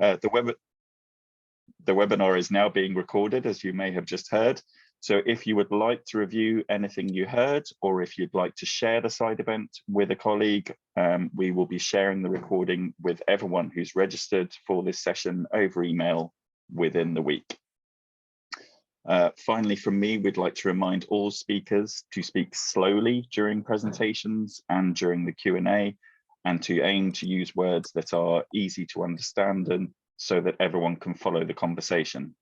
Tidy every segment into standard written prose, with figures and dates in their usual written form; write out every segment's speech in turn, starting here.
The webinar is now being recorded, as you may have just heard. So if you would like to review anything you heard, or if you'd like to share the side event with a colleague, we will be sharing the recording with everyone who's registered for this session over email within the week. Finally, from me, we'd like to remind all speakers to speak slowly during presentations and during the Q&A, and to aim to use words that are easy to understand and so that everyone can follow the conversation.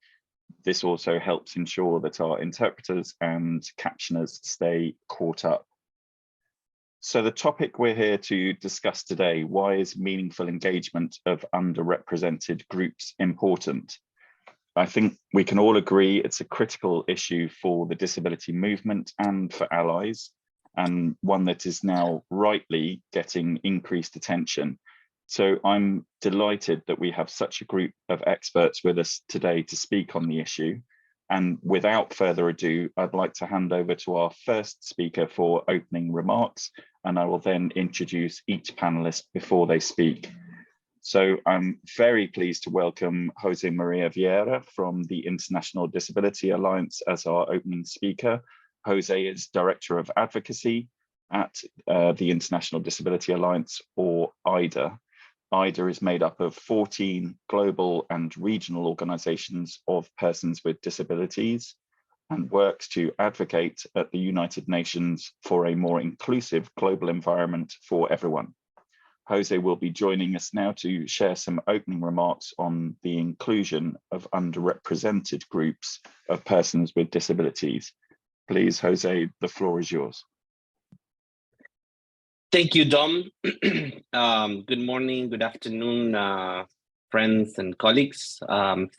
This also helps ensure that our interpreters and captioners stay caught up. So the topic we're here to discuss today: why is meaningful engagement of underrepresented groups important? I think we can all agree it's a critical issue for the disability movement and for allies, and one that is now rightly getting increased attention. So I'm delighted that we have such a group of experts with us today to speak on the issue. And without further ado, I'd like to hand over to our first speaker for opening remarks, and I will then introduce each panelist before they speak. So I'm very pleased to welcome Jose Maria Vieira from the International Disability Alliance as our opening speaker. Jose is Director of Advocacy at the International Disability Alliance, or IDA. IDA is made up of 14 global and regional organizations of persons with disabilities and works to advocate at the United Nations for a more inclusive global environment for everyone. Jose will be joining us now to share some opening remarks on the inclusion of underrepresented groups of persons with disabilities. Please, Jose, the floor is yours. Thank you, Dom. Good morning, good afternoon, friends and colleagues.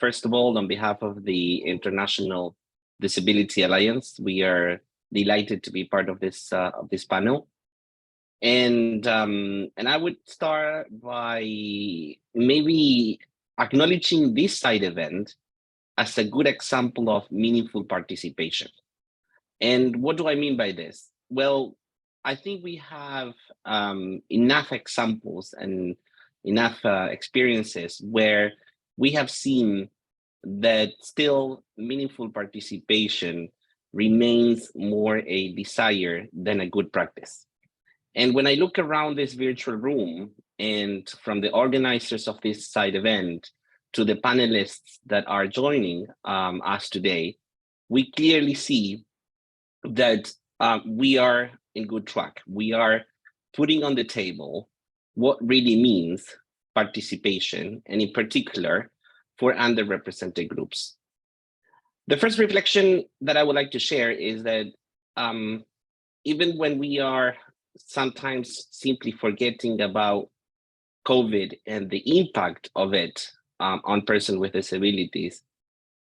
First of all, on behalf of the International Disability Alliance, we are delighted to be part of this panel. And I would start by maybe acknowledging this side event as a good example of meaningful participation. And what do I mean by this? Well, I think we have enough examples and enough experiences where we have seen that still meaningful participation remains more a desire than a good practice. And when I look around this virtual room, and from the organizers of this side event to the panelists that are joining us today, we clearly see that we are in good track. We are putting on the table what really means participation, and in particular for underrepresented groups. The first reflection that I would like to share is that even when we are sometimes simply forgetting about COVID and the impact of it on persons with disabilities,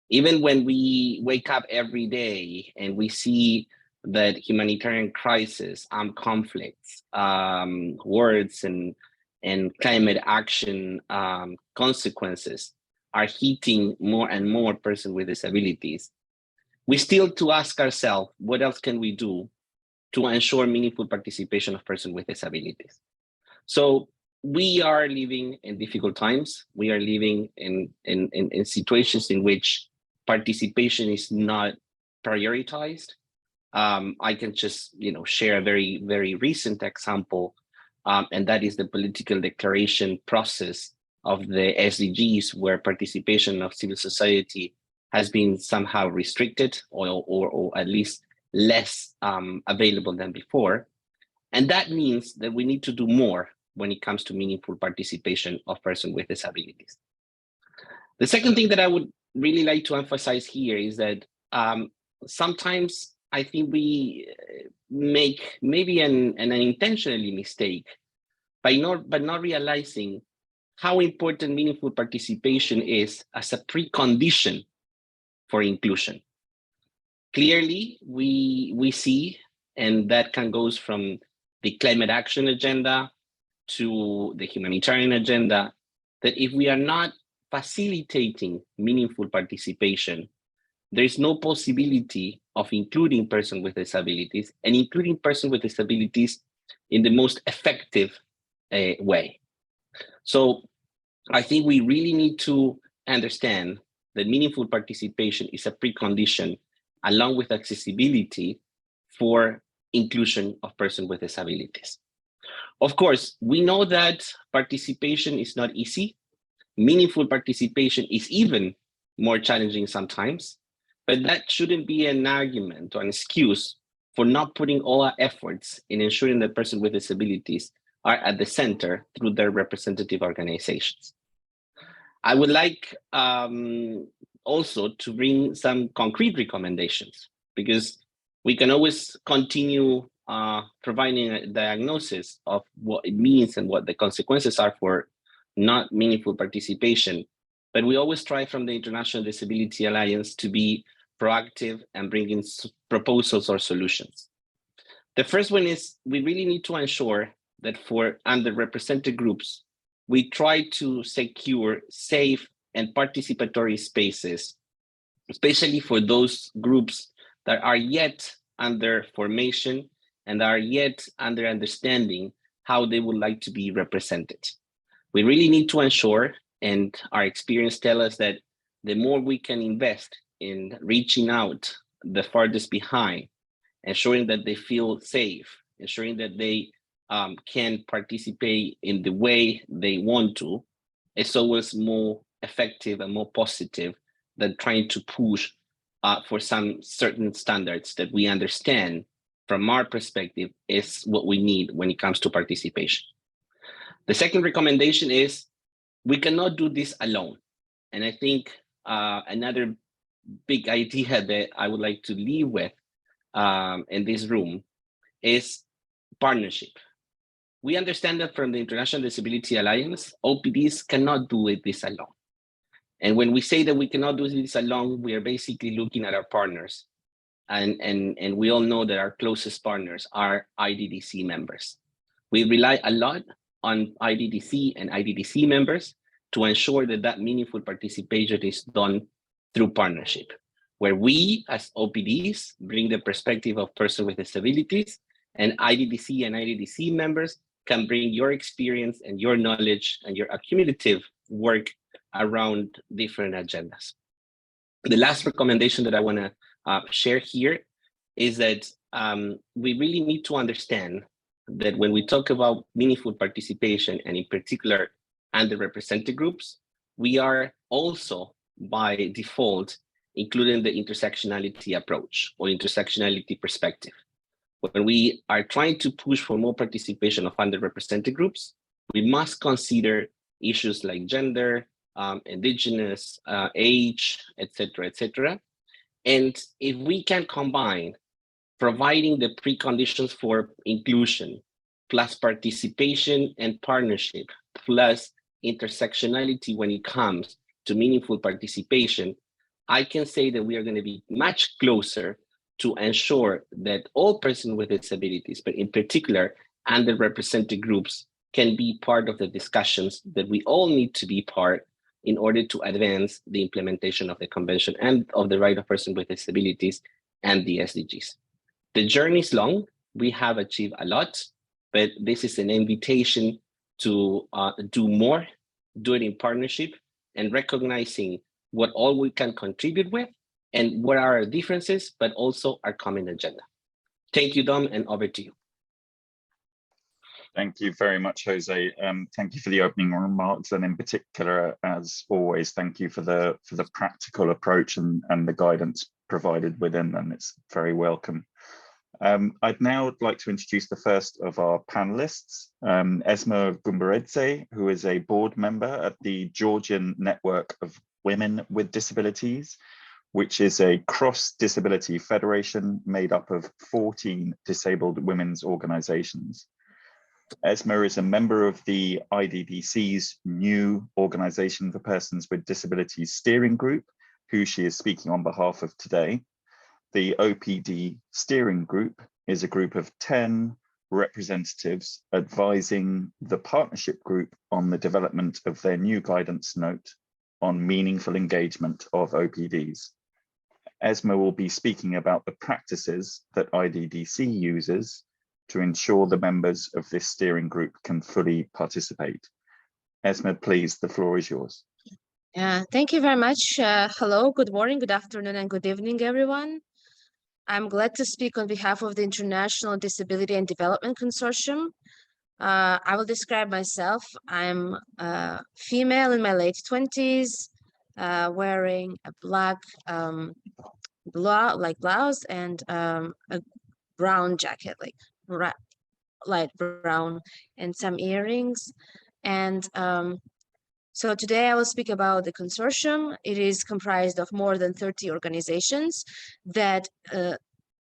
even when we wake up every day and we see that humanitarian crisis, conflicts, wars and climate action consequences are hitting more and more persons with disabilities, we still to ask ourselves, what else can we do to ensure meaningful participation of persons with disabilities? So we are living in difficult times. We are living in situations in which participation is not prioritized. I can just share a very, very recent example, and that is the political declaration process of the SDGs, where participation of civil society has been somehow restricted or at least less available than before. And that means that we need to do more when it comes to meaningful participation of persons with disabilities. The second thing that I would really like to emphasize here is that sometimes I think we make maybe an intentionally mistake by not realizing how important meaningful participation is as a precondition for inclusion. Clearly, we see, and that goes from the climate action agenda to the humanitarian agenda, that if we are not facilitating meaningful participation, there is no possibility of including persons with disabilities, and including persons with disabilities in the most effective way. So I think we really need to understand that meaningful participation is a precondition, along with accessibility, for inclusion of persons with disabilities. Of course, we know that participation is not easy. Meaningful participation is even more challenging sometimes, but that shouldn't be an argument or an excuse for not putting all our efforts in ensuring that persons with disabilities are at the center through their representative organizations. I would like also to bring some concrete recommendations, because we can always continue providing a diagnosis of what it means and what the consequences are for not meaningful participation. But we always try from the International Disability Alliance to be proactive and bring in proposals or solutions. The first one is we really need to ensure that for underrepresented groups, we try to secure safe and participatory spaces, especially for those groups that are yet under formation and are yet under understanding how they would like to be represented. We really need to ensure, and our experience tells us that the more we can invest in reaching out the farthest behind, ensuring that they feel safe, ensuring that they can participate in the way they want to, it's always more effective and more positive than trying to push for some certain standards that we understand from our perspective is what we need when it comes to participation. The second recommendation is we cannot do this alone. And I think another big idea that I would like to leave with in this room is partnership. We understand that from the International Disability Alliance, OPDs cannot do this alone. And when we say that we cannot do this alone, we are basically looking at our partners. And we all know that our closest partners are IDDC members. We rely a lot on IDDC and IDDC members to ensure that that meaningful participation is done through partnership, where we as OPDs bring the perspective of persons with disabilities, and IDDC and IDDC members can bring your experience and your knowledge and your accumulative work around different agendas. The last recommendation that I want to share here is that we really need to understand that when we talk about meaningful participation, and in particular underrepresented groups, we are also by default including the intersectionality approach or intersectionality perspective. When we are trying to push for more participation of underrepresented groups, we must consider issues like gender, indigenous, age, etc., etc. And if we can combine providing the preconditions for inclusion, plus participation and partnership, plus intersectionality when it comes to meaningful participation, I can say that we are going to be much closer to ensure that all persons with disabilities, but in particular underrepresented groups, can be part of the discussions that we all need to be part in order to advance the implementation of the convention and of the right of persons with disabilities and the SDGs. The journey is long. We have achieved a lot, but this is an invitation to do more, do it in partnership, and recognizing what all we can contribute with and what are our differences, but also our common agenda. Thank you, Dom, and over to you. Thank you very much, Jose. Thank you for the opening remarks, and in particular, as always, thank you for the practical approach and the guidance provided within them. It's very welcome. I'd now like to introduce the first of our panelists, Esma Gumbaredze, who is a board member at the Georgian Network of Women with Disabilities, which is a cross-disability federation made up of 14 disabled women's organizations. Esma is a member of the IDDC's new Organisation for Persons with Disabilities Steering Group, who she is speaking on behalf of today. The OPD Steering Group is a group of 10 representatives advising the partnership group on the development of their new guidance note on meaningful engagement of OPDs. Esma will be speaking about the practices that IDDC uses to ensure the members of this steering group can fully participate. Esme, please, the floor is yours. Thank you very much. Hello, good morning, good afternoon, and good evening, everyone. I'm glad to speak on behalf of the International Disability and Development Consortium. I will describe myself. I'm a female in my late 20s, wearing a black blouse and a brown jacket, light brown, and some earrings. And so today I will speak about the consortium. It is comprised of more than 30 organizations that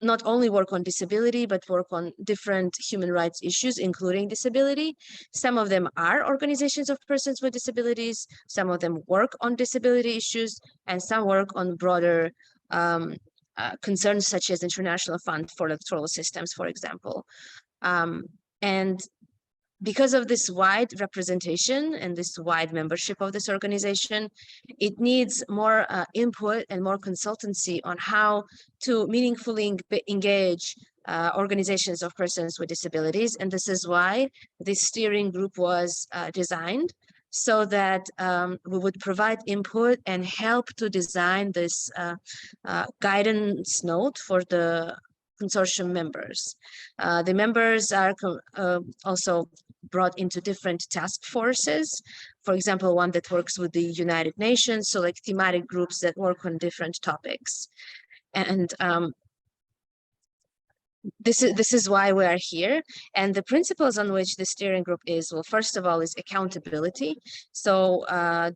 not only work on disability, but work on different human rights issues, including disability. Some of them are organizations of persons with disabilities, some of them work on disability issues, and some work on broader concerns such as International Fund for Electoral Systems, for example. And because of this wide representation and this wide membership of this organization, it needs more input and more consultancy on how to meaningfully engage organizations of persons with disabilities. And this is why this steering group was designed, so that we would provide input and help to design this guidance note for the consortium members. The members are also brought into different task forces. For example, one that works with the United Nations, so like thematic groups that work on different topics. And this is why we are here. And the principles on which the steering group is, well, first of all, is accountability. So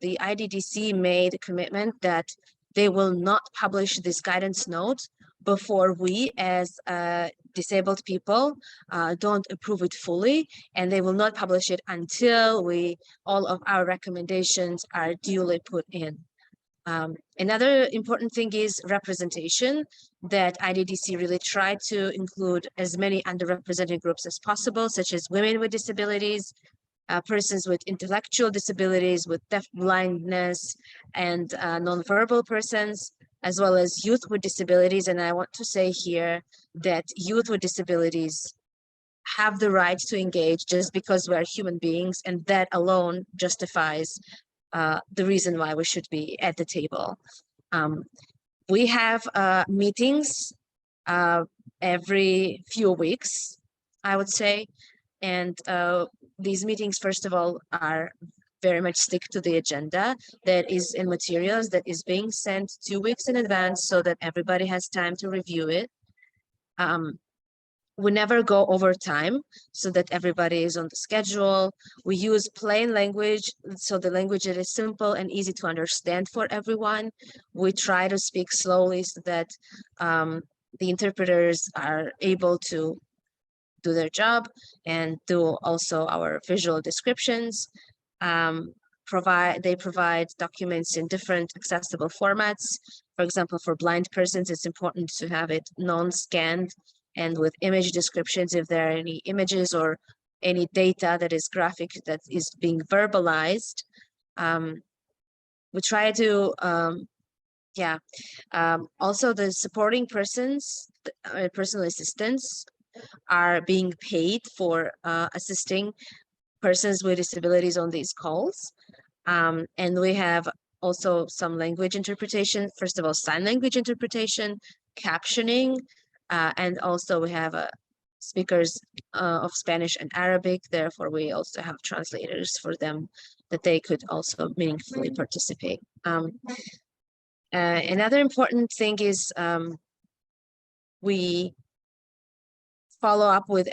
the IDDC made a commitment that they will not publish this guidance note before we as disabled people don't approve it fully, and they will not publish it until all of our recommendations are duly put in. Another important thing is representation, that IDDC really tried to include as many underrepresented groups as possible, such as women with disabilities, persons with intellectual disabilities, with deaf blindness, and nonverbal persons, as well as youth with disabilities. And I want to say here that youth with disabilities have the right to engage just because we are human beings, and that alone justifies the reason why we should be at the table. We have meetings every few weeks, I would say, and these meetings, first of all, are very much stick to the agenda that is in materials that is being sent 2 weeks in advance so that everybody has time to review it. We never go over time so that everybody is on the schedule. We use plain language, so the language that is simple and easy to understand for everyone. We try to speak slowly so that the interpreters are able to do their job and do also our visual descriptions. They provide documents in different accessible formats. For example, for blind persons, it's important to have it non-scanned and with image descriptions if there are any images or any data that is graphic that is being verbalized. We try to, also the supporting persons, personal assistants are being paid for assisting persons with disabilities on these calls. And we have also some language interpretation, first of all, sign language interpretation, captioning, and also we have speakers of Spanish and Arabic. Therefore, we also have translators for them that they could also meaningfully participate. Another important thing is we follow up with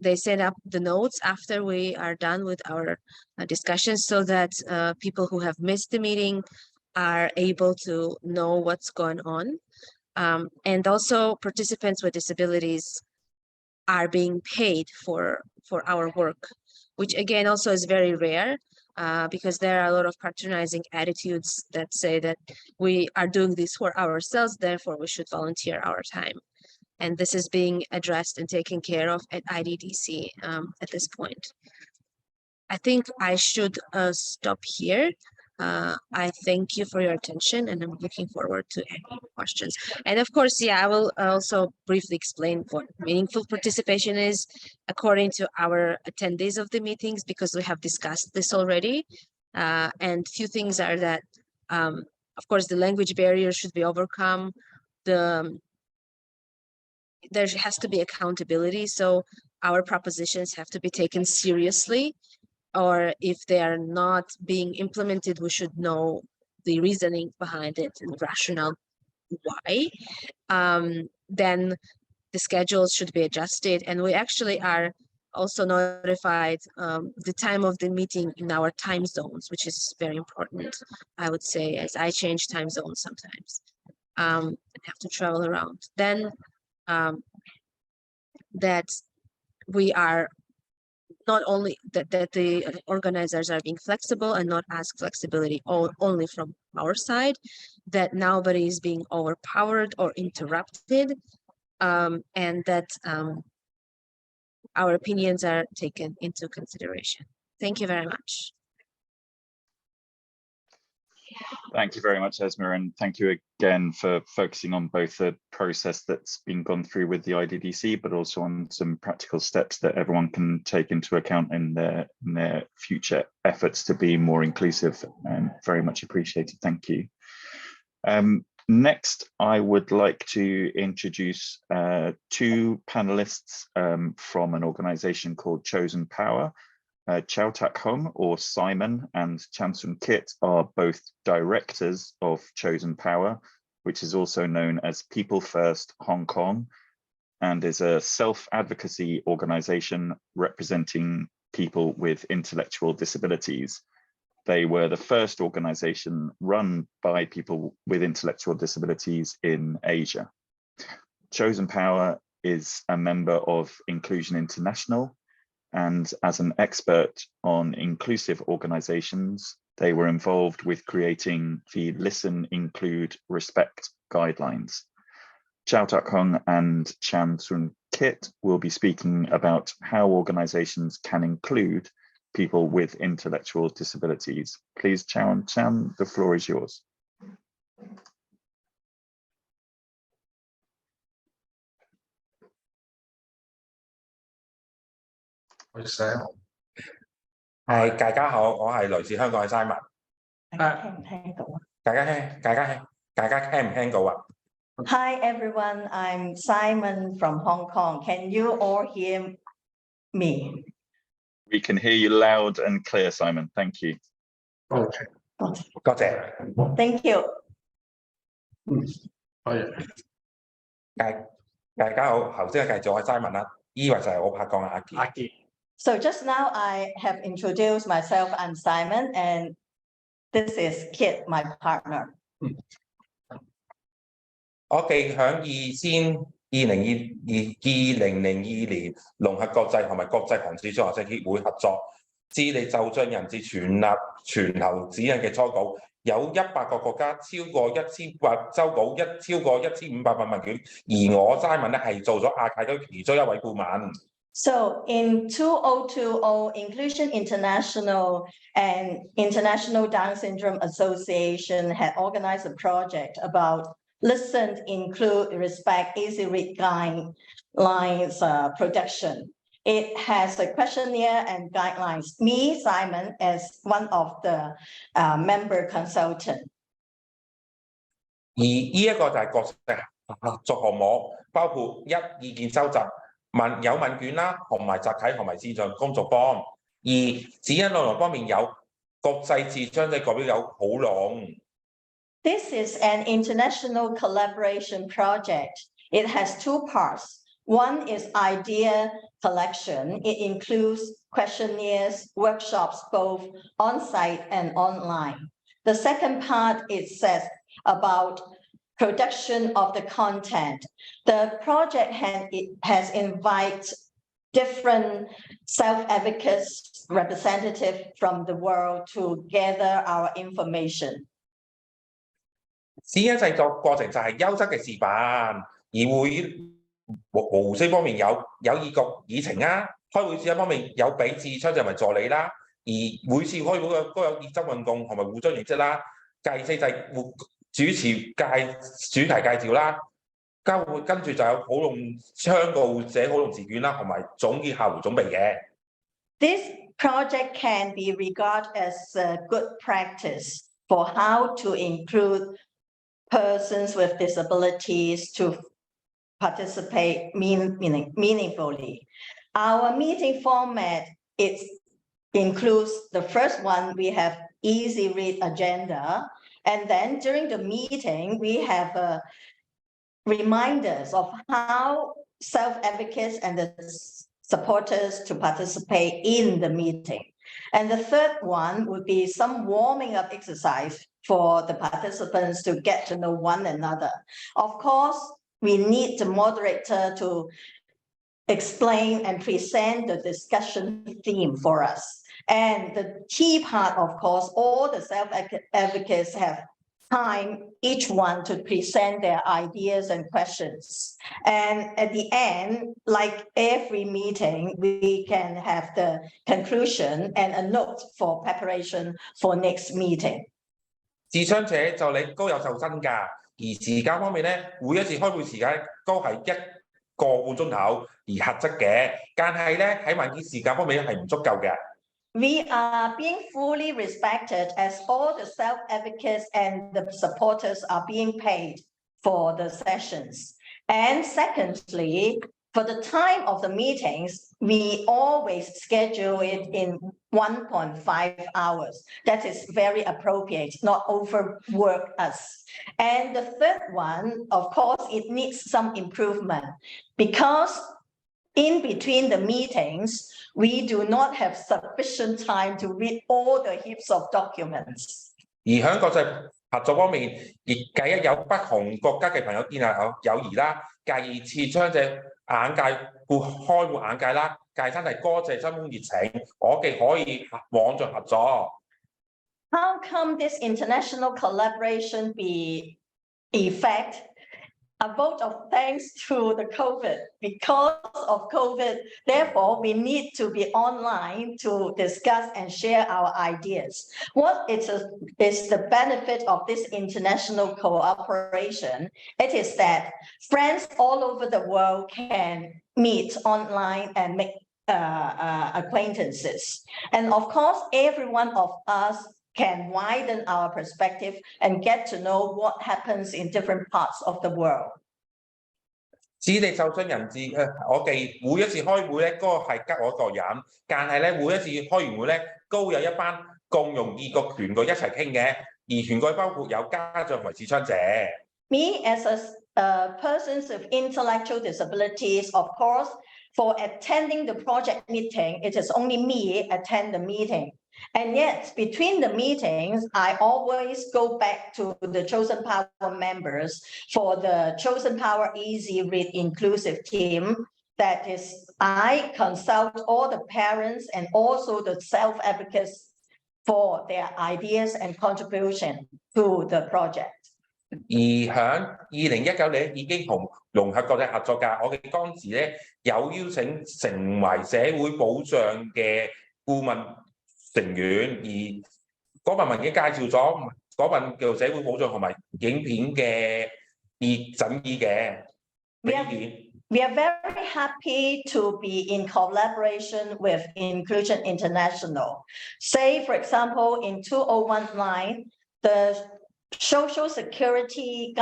they send up the notes after we are done with our discussions so that people who have missed the meeting are able to know what's going on. And also participants with disabilities are being paid for our work, which again also is very rare because there are a lot of patronizing attitudes that say that we are doing this for ourselves, therefore we should volunteer our time. And this is being addressed and taken care of at IDDC at this point. I think I should stop here. I thank you for your attention, and I'm looking forward to any questions. And of course, yeah, I will also briefly explain what meaningful participation is according to our attendees of the meetings, because we have discussed this already. And few things are that, of course, the language barrier should be overcome. There has to be accountability, so our propositions have to be taken seriously, or if they are not being implemented, we should know the reasoning behind it and rationale why. Then the schedules should be adjusted, and we actually are also notified the time of the meeting in our time zones, which is very important, I would say, as I change time zones sometimes and have to travel around. Then that we are not only that the organizers are being flexible and not ask flexibility only from our side, that nobody is being overpowered or interrupted, and that our opinions are taken into consideration. Thank you very much. Thank you very much, Esma, and thank you again for focusing on both the process that's been gone through with the IDDC, but also on some practical steps that everyone can take into account in their future efforts to be more inclusive. Very much appreciated. Thank you. Next, I would like to introduce two panelists from an organization called Chosen Power. Chow Tak Hung, or Simon, and Chan Sun Kit are both directors of Chosen Power, which is also known as People First Hong Kong, and is a self-advocacy organization representing people with intellectual disabilities. They were the first organization run by people with intellectual disabilities in Asia. Chosen Power is a member of Inclusion International, and as an expert on inclusive organizations, they were involved with creating the Listen, Include, Respect guidelines. Chow Tak Hung and Chan Sun Kit will be speaking about how organizations can include people with intellectual disabilities. Please, Chow and Chan, the floor is yours. Hi，大家好，我係來自香港嘅 Simon。大家聽唔聽到啊？大家聽唔聽到啊 ？Hi everyone, I'm Simon from Hong Kong. Can you all hear me? We can hear you loud and clear, Simon. Thank you. Okay. 多謝。Thank you. 大家好，頭先繼續我係 Simon 啦，依位就係我拍檔阿傑。So just now I have introduced myself. I'm Simon, and this is Kit, my partner. 我哋響2002年聯合國際同埋國際行事綜合症協會合作，致力就進人質全球指引嘅初稿，有100個國家，超過1800周稿，超過1500份問卷，而我 Simon 咧係做咗亞太區其中一位顧問。So in 2020, Inclusion International and International Down Syndrome Association had organized a project about Listen, Include, Respect, Easy Read guidelines production. It has a questionnaire and guidelines. Me, Simon, as one of the member consultant. 而呢一個就係國際合作項目，包括意見收集。有問卷啦，同埋集體同埋視像工作坊。而指引內容方面有國際智商嘅代表有好濃。This is an international collaboration project. It has two parts. One is idea collection. It includes questionnaires, workshops, both on-site and online. The second part, it says about production of the content. The project has invited different self-advocates representatives from the world to gather our information. 指引製作過程就係優質嘅示範，而會模式方面有議局議程啊，開會指引方面有俾智商就係助理啦，而每次開會都有熱針運動同埋互相認識啦，介四制主持主題介紹啦，跟住就有討論倡導寫討論試卷啦，同埋總結下回準備嘅。This project can be regarded as a good practice for how to include persons with disabilities to participate meaningfully. Our meeting format includes the first one, we have easy read agenda. And then during the meeting, we have reminders of how self-advocates and the supporters to participate in the meeting. And the third one would be some warming up exercise for the participants to get to know one another. Of course, we need the moderator to explain and present the discussion theme for us. And the key part, of course, all the self-advocates have time, each one to present their ideas and questions. And at the end, like every meeting, we can have the conclusion and a note for preparation for next meeting. 智商者就你都有受薪㗎，而時間方面咧，每一次開會時間都係1個半鐘頭而核質嘅，但係咧喺文件時間方面係唔足夠嘅。We are being fully respected as all the self-advocates and the supporters are being paid for the sessions. And secondly, for the time of the meetings, we always schedule it in 1.5 hours. That is very appropriate, not overwork us. And the third one, of course, it needs some improvement because in between the meetings, we do not have sufficient time to read all the heaps of documents. 而喺國際合作方面，亦計有不同國家嘅朋友建立友誼啦，繼而切將隻眼界開闊眼界啦，介真係多謝真歡熱情，我哋可以網上合作。How come this international collaboration be effect? A vote of thanks to the COVID. Because of COVID, therefore, we need to be online to discuss and share our ideas. What is the benefit of this international cooperation? It is that friends all over the world can meet online and make acquaintances. And of course, every one of us can widen our perspective and get to know what happens in different parts of the world. 智力受傷人士我哋每一次開會咧，嗰個係得我一個人，但係咧每一次開完會咧，都有一班共容易個團隊一齊傾嘅，而團隊包括有家長為智障者。Me as a persons with intellectual disabilities, of course, for attending the project meeting, it is only me attend the meeting. And yet, between the meetings, I always go back to the Chosen Power members for the Chosen Power Easy Read Inclusive team. That is, I consult all the parents and also the self-advocates for their ideas and contribution to the project. 而響2019年已經同融合國際合作㗎，我哋當時咧有邀請成為社會保障嘅顧問成員，而嗰份文件介紹咗嗰份叫社會保障同埋影片嘅審議嘅意見。We are very happy to be in collaboration with Inclusion International. Say, for example, in 2019, the Social Security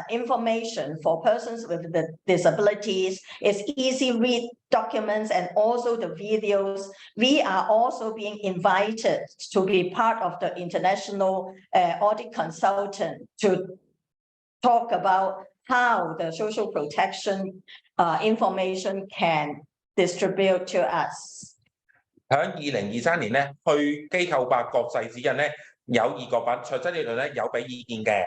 information for persons with the disabilities is easy read documents and also the videos. We are also being invited to be part of the international audit consultant to talk about how the social protection information can distribute to us. 喺2023年咧，去機構化國際指引咧。有2個版，卓真理論咧有俾意見嘅。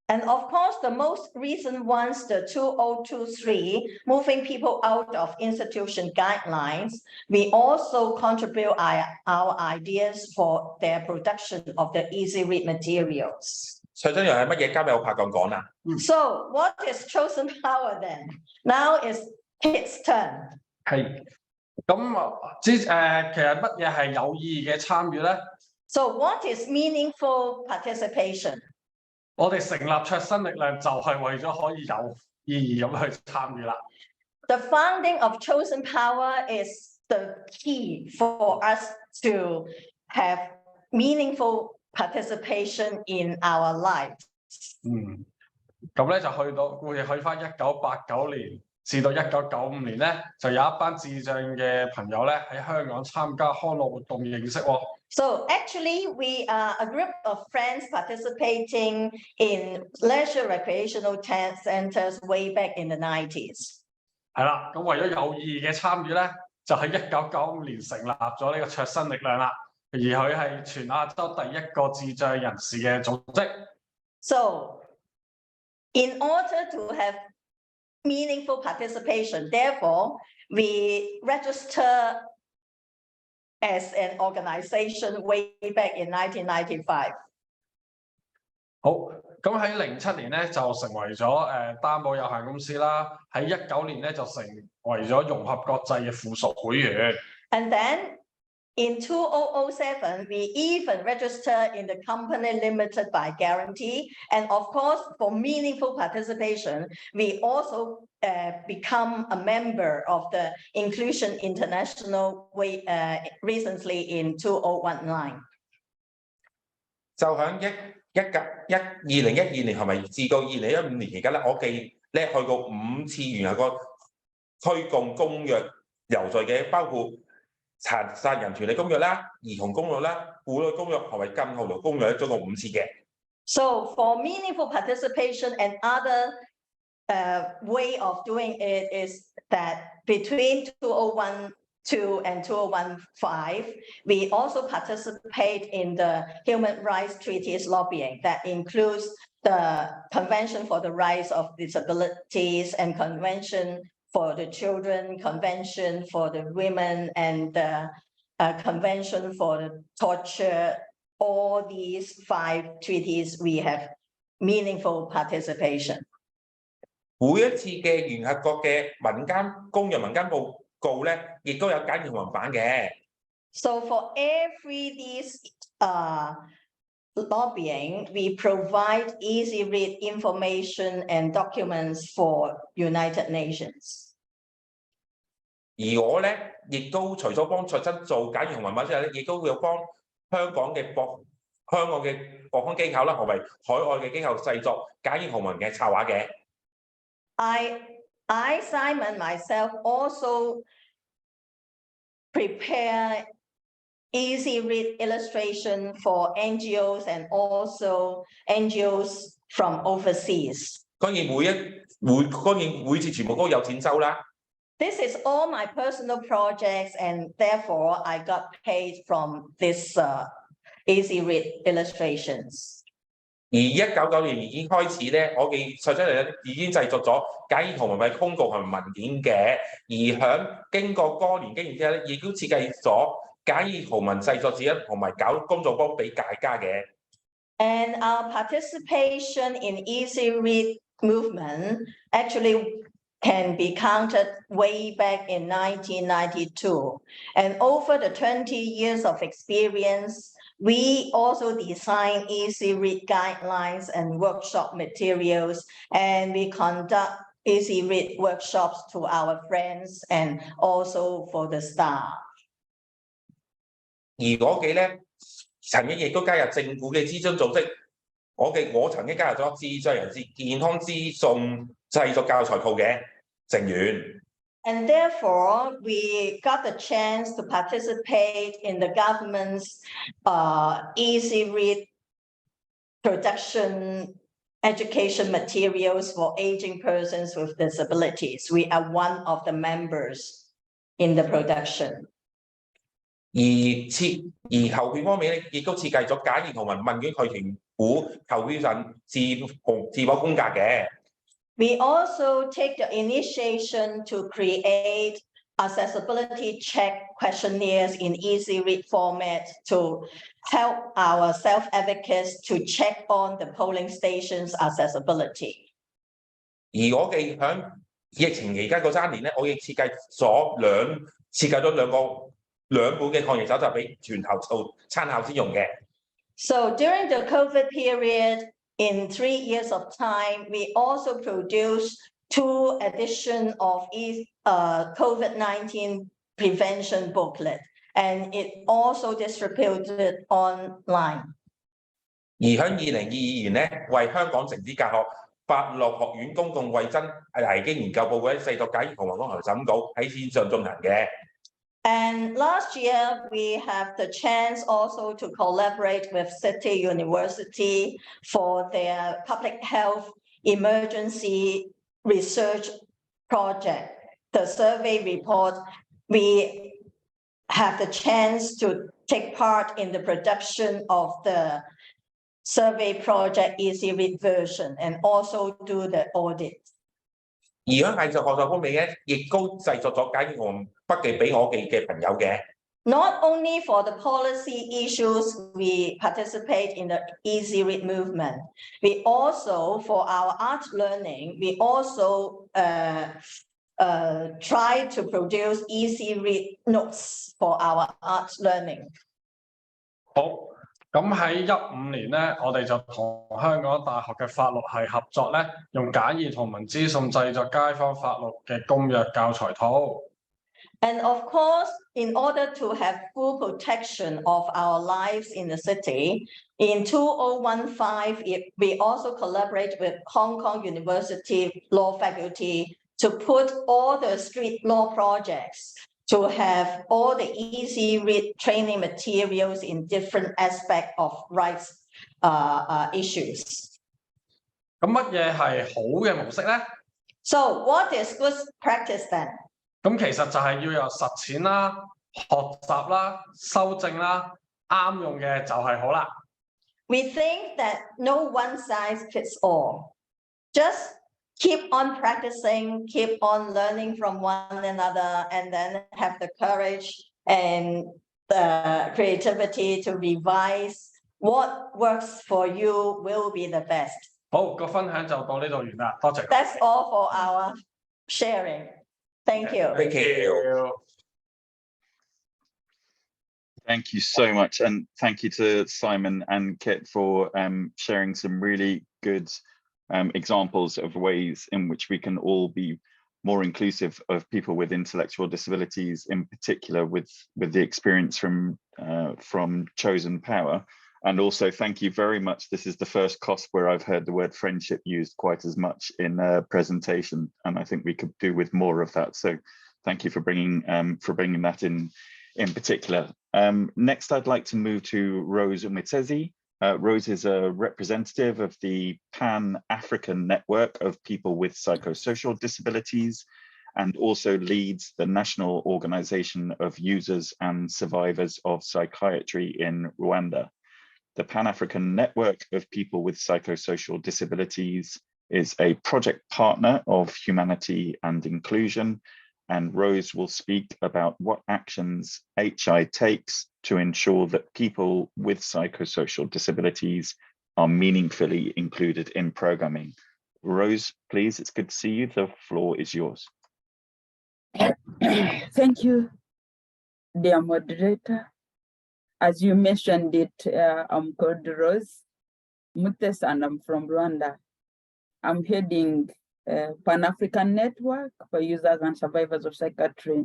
And of course, the most recent ones, the 2023, moving people out of institution guidelines, we also contribute our ideas for their production of the easy read materials. 卓真理論係乜嘢？交俾我拍檔講啦。So what is chosen power then? Now is Kit's turn. 係其實乜嘢係有意義嘅參與咧？ So what is meaningful participation? 我哋成立卓新力量就係為咗可以有意義咁去參與啦。The founding of Chosen Power is the key for us to have meaningful participation in our lives. 咁咧就去翻1989年至到1995年咧，就有一班智障嘅朋友咧喺香港參加康樂活動認識喎。So actually, we are a group of friends participating in leisure recreational centers way back in the 90s. 係啦，咁為咗有意義嘅參與咧，就喺1995年成立咗呢個卓新力量啦。而佢係全亞洲第一個智障人士嘅組織。So, in order to have meaningful participation, therefore, we register as an organization way back in 1995. 好，咁喺07年咧就成為咗擔保有限公司啦，喺19年咧就成為咗融合國際嘅附屬會員。And then in 2007, we even registered in the company limited by guarantee. And of course, for meaningful participation, we also become a member of the Inclusion International recently in 2019. 就喺2012年係咪至到2015年期間咧，我記咧去過5次聯合國推共公約游說嘅，包括殘疾人權利公約啦、兒童公約啦、婦女公約同埋更後勞公約，總共5次嘅。So for meaningful participation and other way of doing it is that between 2012 and 2015, we also participate in the human rights treaties lobbying that includes the Convention for the Rights of Disabilities and Convention for the Children, Convention for the Women, and the Convention for the Torture. All these 5 treaties, we have meaningful participation. 每一次嘅聯合國嘅民間公約民間報告咧，亦都有簡易文版嘅。So for every these lobbying, we provide easy read information and documents for United Nations. 而我咧，亦都除咗幫卓真做簡易文版之後咧，亦都會有幫香港嘅國康機構啦，同埋海外嘅機構製作簡易圖文嘅插畫嘅。I Simon myself also prepare easy read illustration for NGOs and also NGOs from overseas. 當然每次全部都有錢收啦。This is all my personal projects, and therefore I got paid from this easy read illustrations. 而1999年已經開始咧，我嘅卓真力量已經製作咗簡易圖文嘅公告同埋文件嘅，而經過多年經驗之後咧，亦都設計咗簡易圖文製作指引同埋搞工作坊俾大家嘅。And our participation in easy read movement actually can be counted way back in 1992. And over the 20 years of experience, we also design easy read guidelines and workshop materials, and we conduct easy read workshops to our friends and also for the staff. 而我嘅咧曾經亦都加入政府嘅諮詢組織，我曾經加入咗智障人士健康資訊製作教材庫嘅成員。And therefore, we got the chance to participate in the government's easy read production education materials for aging persons with disabilities. We are one of the members in the production. 而投票方面咧，亦都設計咗簡易圖文問卷去評估投票人是否公格嘅。We also take the initiation to create accessibility check questionnaires in easy read format to help our self-advocates to check on the polling stations' accessibility. 而我哋響疫情期間嗰3年咧，我已經設計咗兩本嘅抗疫手冊俾全球做參考先用嘅。So during the COVID period, in 3 years of time, we also produced 2 editions of COVID-19 prevention booklet, and it also distributed online. 而喺2022年咧，為香港城市教學法律學院公共衛生危機研究報告4讀解釋同埋公投審稿喺線上進行嘅。And last year, we have the chance also to collaborate with City University for their public health emergency research project. The survey report, we have the chance to take part in the production of the survey project easy read version and also do the audit. 而喺藝術學習方面咧，亦都製作咗解釋筆記俾我哋嘅朋友嘅。Not only for the policy issues, we participate in the easy read movement. We also, for our art learning, we also try to produce easy read notes for our art learning. 好。咁喺15年咧，我哋就同香港大學嘅法律系合作咧，用簡易同文資訊製作街坊法律嘅公約教材套。And of course, in order to have full protection of our lives in the city, in 2015, we also collaborate with Hong Kong University Law Faculty to put all the street law projects to have all the easy read training materials in different aspects of rights issues. 咁乜嘢係好嘅模式咧？ So what is good practice then? 咁其實就係要有實踐啦、學習啦、修正啦，啱用嘅就係好啦。We think that no one size fits all. Just keep on practicing, keep on learning from one another, and then have the courage and the creativity to revise what works for you will be the best. 好，個分享就到呢度完啦，多謝。That's all for our sharing. Thank you. Thank you. Thank you so much. And thank you to Simon and Kit for sharing some really good examples of ways in which we can all be more inclusive of people with intellectual disabilities, in particular with the experience from Chosen Power. And also thank you very much. This is the first COSP where I've heard the word friendship used quite as much in a presentation, and I think we could do with more of that. So thank you for bringing that in particular. Next, I'd like to move to Rose Umitezi. Rose is a representative of the Pan-African Network of People with Psychosocial Disabilities and also leads the National Organization of Users and Survivors of Psychiatry in Rwanda. The Pan-African Network of People with Psychosocial Disabilities is a project partner of Humanity and Inclusion, and Rose will speak about what actions HI takes to ensure that people with psychosocial disabilities are meaningfully included in programming. Rose, please, it's good to see you. The floor is yours. Thank you, dear moderator. As you mentioned it, I'm called Rose Mutes and I'm from Rwanda. I'm heading Pan-African Network for Users and Survivors of Psychiatry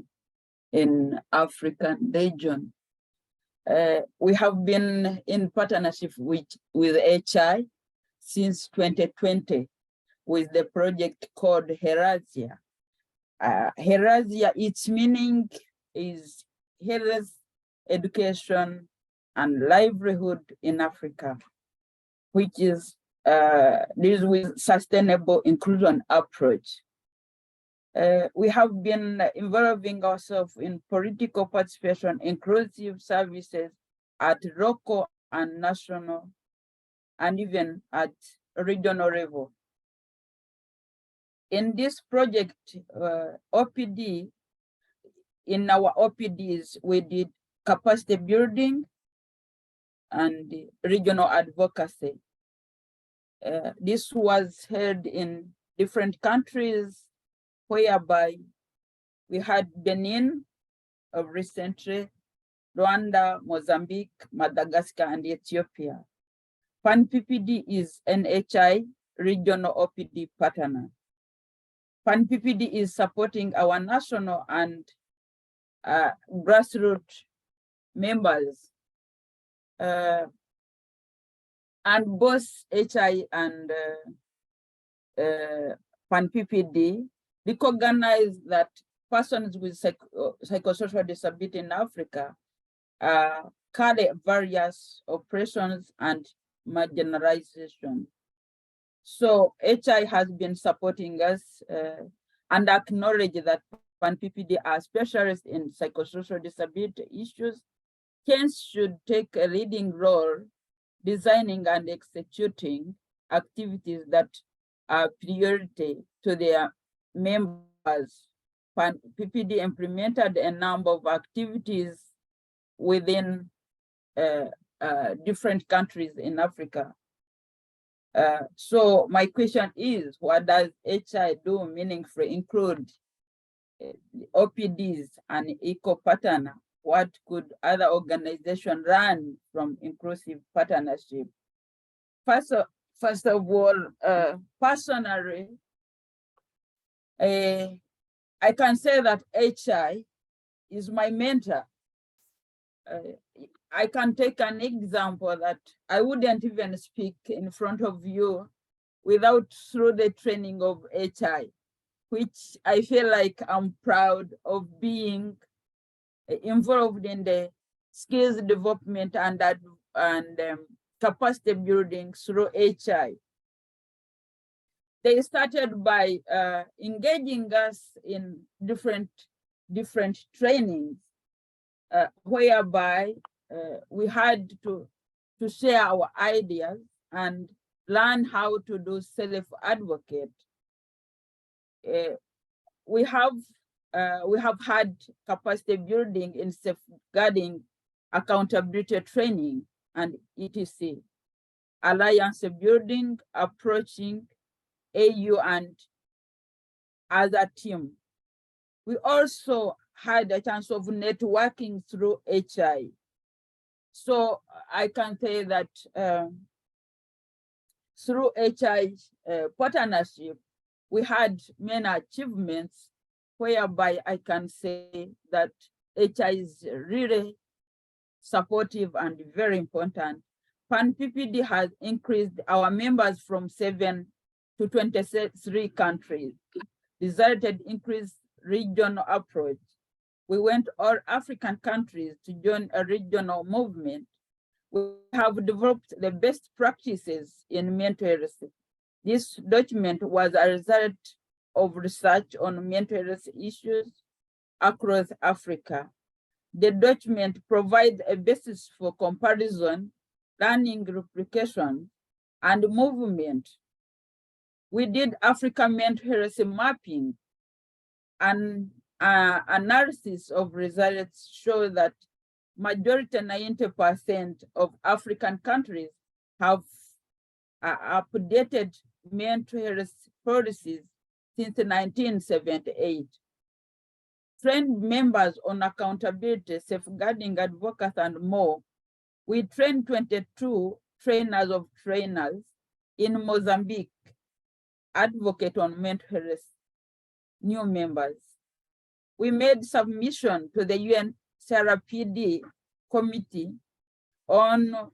in African region. We have been in partnership with HI since 2020 with the project called Herasia. Herasia, its meaning is health, education, and livelihood in Africa, which is deals with sustainable inclusion approach. We have been involving ourselves in political participation, inclusive services at local and national, and even at regional level. In this project, OPD, in our OPDs, we did capacity building and regional advocacy. This was held in different countries whereby we had Benin recently, Rwanda, Mozambique, Madagascar, and Ethiopia. PAN-PPD is NHI regional OPD partner. PAN-PPD is supporting our national and grassroots members, and both HI and PAN-PPD recognize that persons with psychosocial disability in Africa carry various oppressions and marginalization. So HI has been supporting us and acknowledge that PAN-PPD are specialists in psychosocial disability issues, hence should take a leading role designing and executing activities that are priority to their members. PPD implemented a number of activities within different countries in Africa. So my question is, what does HI do meaningfully include OPDs and eco partner? What could other organizations learn from inclusive partnership? First of all, personally, I can say that HI is my mentor. I can take an example that I wouldn't even speak in front of you without through the training of HI, which I feel like I'm proud of being involved in the skills development and capacity building through HI. They started by engaging us in different trainings, whereby we had to share our ideas and learn how to do self-advocate. We have had capacity building in safeguarding accountability training and etc. Alliance building, approaching AU and other team. We also had a chance of networking through HI. So I can say that through HI partnership, we had many achievements whereby I can say that HI is really supportive and very important. PAN-PPD has increased our members from 7 to 23 countries, resulted increased regional approach. We went all African countries to join a regional movement. We have developed the best practices in mental health. This document was a result of research on mental health issues across Africa. The document provides a basis for comparison, learning, replication, and movement. We did African mental health mapping, and analysis of results show that majority 90% of African countries have updated mental health policies since 1978. Trained members on accountability, safeguarding, advocacy, and more. We trained 22 trainers of trainers in Mozambique, advocate on mental health, new members. We made submission to the UN CRPD committee on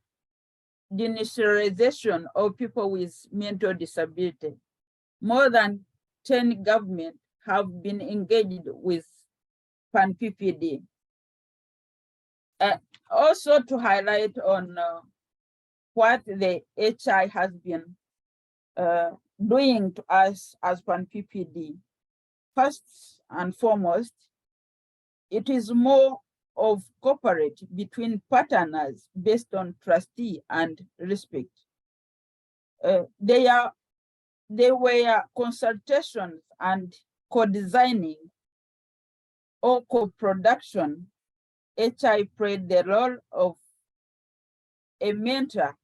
the initialization of people with mental disability. More than 10 governments have been engaged with PAN-PPD. Also to highlight on what the HI has been doing to us as PAN-PPD. First and foremost, it is more of cooperate between partners based on trustee and respect. There were consultations and co-designing or co-production. HI played the role of a mentor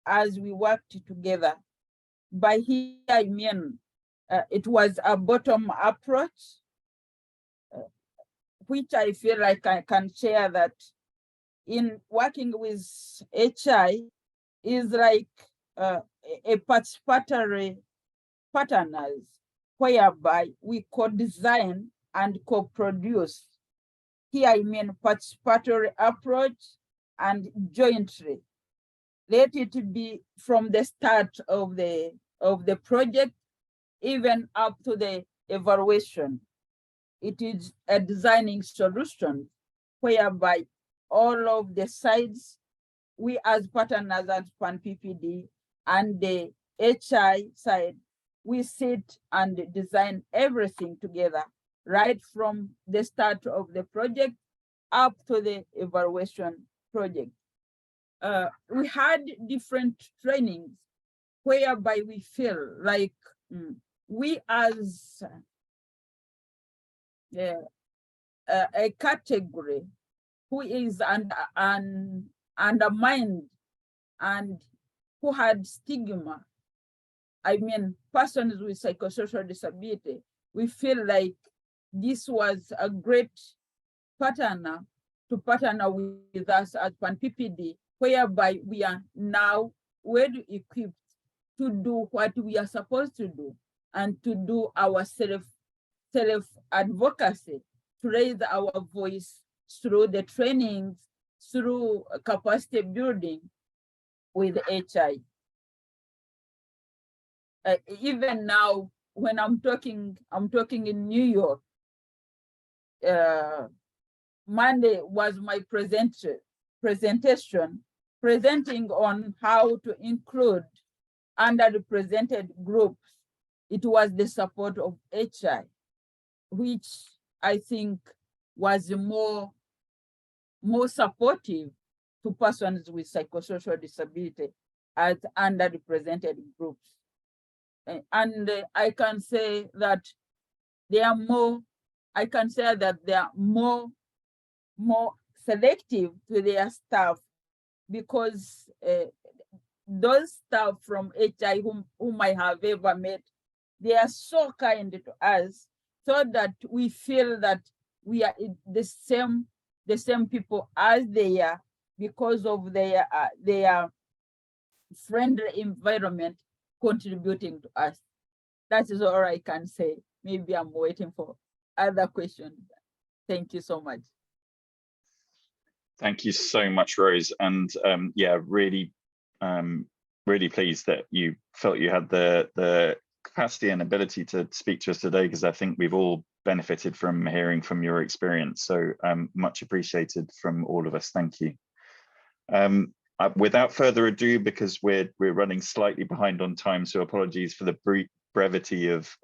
as we worked together. By here I mean it was a bottom approach, which I feel like I can share that in working with HI is like a participatory partners, whereby we co-design and co-produce. Here I mean participatory approach and jointly. Let it be from the start of the project, even up to the evaluation. It is a designing solution whereby all of the sides, we as partners at PAN-PPD and the HI side, we sit and design everything together, right from the start of the project up to the evaluation project. We had different trainings whereby we feel like we as a category who is undermined and who had stigma, I mean, persons with psychosocial disability, we feel like this was a great partner to partner with us at PAN-PPD, whereby we are now well equipped to do what we are supposed to do and to do our self-advocacy, to raise our voice through the trainings, through capacity building with HI. Even now, when I'm talking in New York, Monday was my presentation, presenting on how to include underrepresented groups. It was the support of HI, which I think was more supportive to persons with psychosocial disability as underrepresented groups. And I can say that they are more selective to their staff, because those staff from HI whom I have ever met, they are so kind to us, so that we feel that we are the same people as they are, because of their friendly environment contributing to us. That is all I can say. Maybe I'm waiting for other questions. Thank you so much. Thank you so much, Rose. And yeah, really pleased that you felt you had the capacity and ability to speak to us today, because I think we've all benefited from hearing from your experience. So much appreciated from all of us. Thank you. Without further ado, because we're running slightly behind on time, so apologies for the brevity of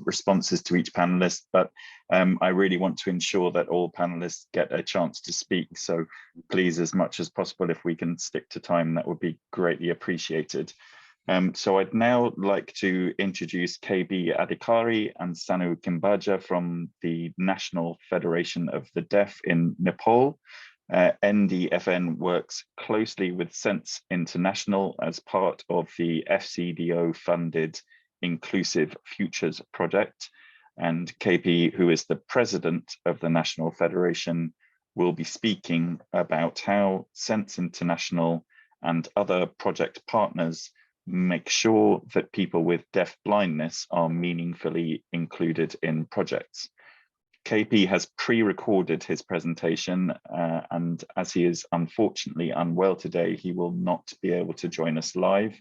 responses to each panelist, but I really want to ensure that all panelists get a chance to speak. So please, as much as possible, if we can stick to time, that would be greatly appreciated. So I'd now like to introduce KB Adhikari and Sanu Kimbaja from the National Federation of the Deaf in Nepal. NDFN works closely with Sense International as part of the FCDO funded Inclusive Futures project, and KP, who is the president of the National Federation, will be speaking about how Sense International and other project partners make sure that people with deaf blindness are meaningfully included in projects. KP has pre-recorded his presentation, and as he is unfortunately unwell today, he will not be able to join us live.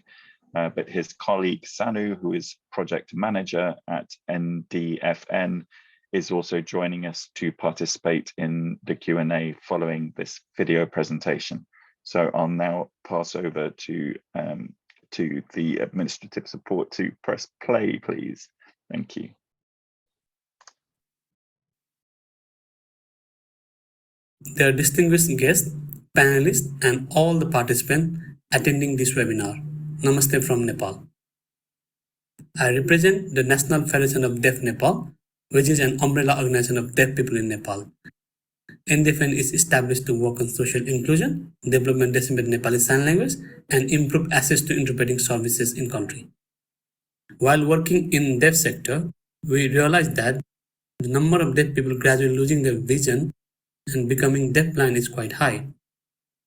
But his colleague Sanu, who is project manager at NDFN, is also joining us to participate in the Q&A following this video presentation. So I'll now pass over to the administrative support to press play, please. Thank you. Dear distinguished guests, panelists, and all the participants attending this webinar, Namaste from Nepal. I represent the National Federation of Deaf Nepal, which is an umbrella organization of deaf people in Nepal. NDFN is established to work on social inclusion, development disseminate Nepali Sign Language, and improve access to interpreting services in country. While working in deaf sector, we realized that the number of deaf people gradually losing their vision and becoming deafblind is quite high.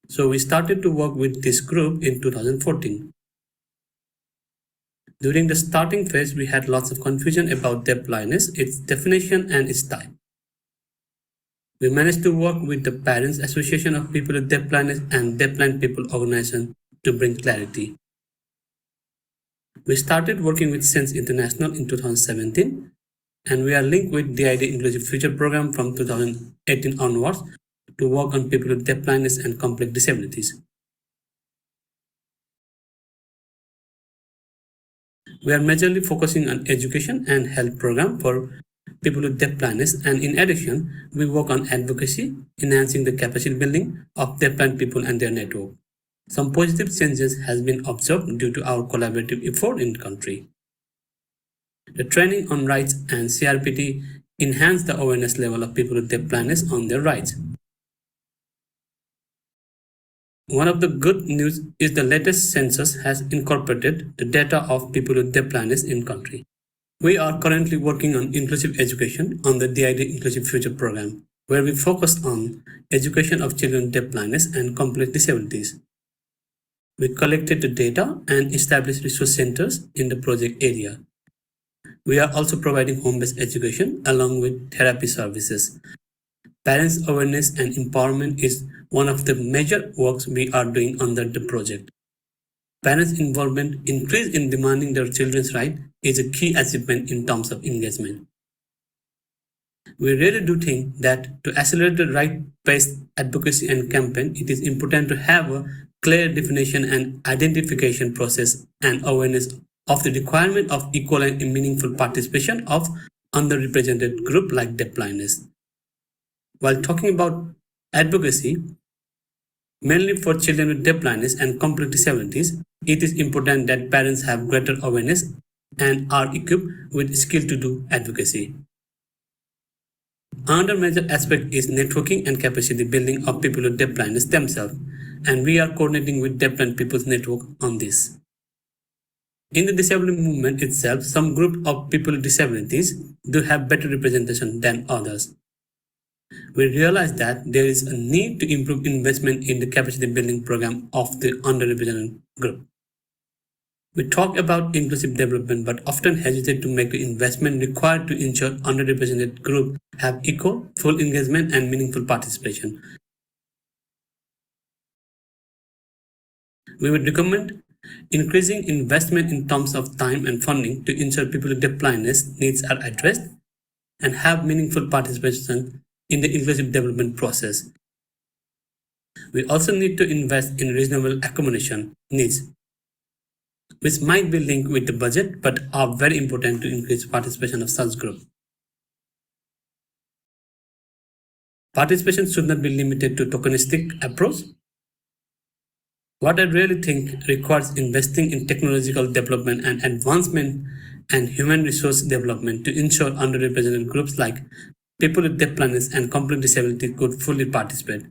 So we started to work with this group in 2014. During the starting phase, we had lots of confusion about deafblindness, its definition and its type. We managed to work with the Parents Association of People with Deafblindness and Deafblind People Organization to bring clarity. We started working with Sense International in 2017, and we are linked with the DID Inclusive Future program from 2018 onwards to work on people with deafblindness and complex disabilities. We are majorly focusing on education and health program for people with deafblindness, and in addition, we work on advocacy, enhancing the capacity building of deafblind people and their network. Some positive changes has been observed due to our collaborative effort in the country. The training on rights and CRPD enhance the awareness level of people with deafblindness on their rights. One of the good news is the latest census has incorporated the data of people with deafblindness in country. We are currently working on inclusive education on the DID Inclusive Future program, where we focus on education of children with deafblindness and complex disabilities. We collected the data and established resource centers in the project area. We are also providing home-based education along with therapy services. Parents' awareness and empowerment is one of the major works we are doing under the project. Parents' involvement increase in demanding their children's right is a key achievement in terms of engagement. We really do think that to accelerate the right-based advocacy and campaign, it is important to have a clear definition and identification process and awareness of the requirement of equal and meaningful participation of underrepresented group like deafblindness. While talking about advocacy, mainly for children with deafblindness and complex disabilities, it is important that parents have greater awareness and are equipped with skill to do advocacy. Another major aspect is networking and capacity building of people with deafblindness themselves, and we are coordinating with Deafblind People's Network on this. In the disability movement itself, some group of people with disabilities do have better representation than others. We realize that there is a need to improve investment in the capacity building program of the underrepresented group. We talk about inclusive development but often hesitate to make the investment required to ensure underrepresented groups have equal, full engagement and meaningful participation. We would recommend increasing investment in terms of time and funding to ensure people with deafblindness needs are addressed and have meaningful participation in the inclusive development process. We also need to invest in reasonable accommodation needs, which might be linked with the budget but are very important to increase participation of such groups. Participation should not be limited to tokenistic approach. What I really think requires investing in technological development and advancement and human resource development to ensure underrepresented groups like people with deafblindness and complex disability could fully participate.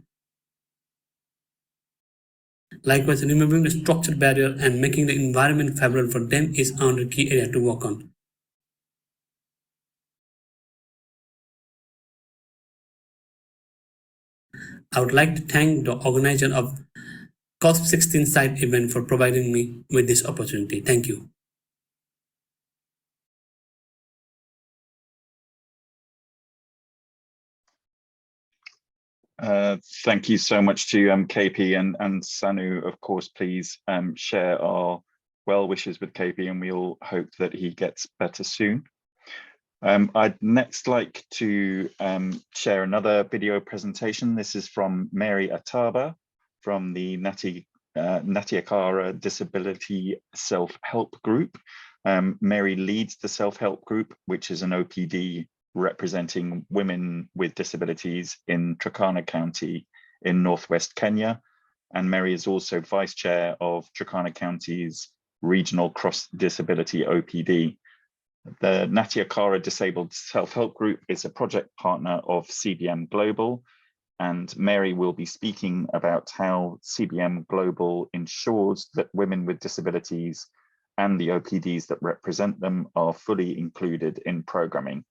Likewise, removing the structural barrier and making the environment favorable for them is another key area to work on. I would like to thank the organizer of COSP16 Side Event for providing me with this opportunity. Thank you. Thank you so much to KP and Sanu. Of course, please share our well wishes with KP, and we all hope that he gets better soon. I'd next like to share another video presentation. This is from Mary Ataba from the Natiakara Disability Self-Help Group. Mary leads the self-help group, which is an OPD representing women with disabilities in Turkana County in northwest Kenya. And Mary is also vice chair of Turkana County's Regional Cross Disability OPD. The Natiakara Disabled Self-Help Group is a project partner of CBM Global, and Mary will be speaking about how CBM Global ensures that women with disabilities and the OPDs that represent them are fully included in programming.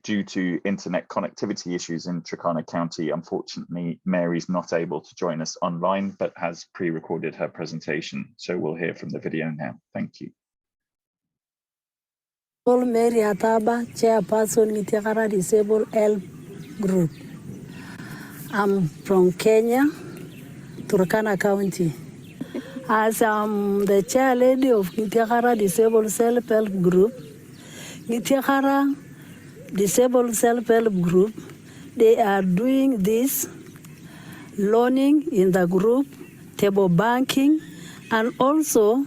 Due to internet connectivity issues in Turkana County, unfortunately, Mary's not able to join us online, but has pre-recorded her presentation. So we'll hear from the video now. Thank you. Mary Ataba, Chairperson, Nitekara Disabled Help Group. I'm from Kenya, Turkana County. As I'm the chair lady of Nitekara Disabled Self-Help Group, Nitekara Disabled Self-Help Group, they are doing this learning in the group, table banking, and also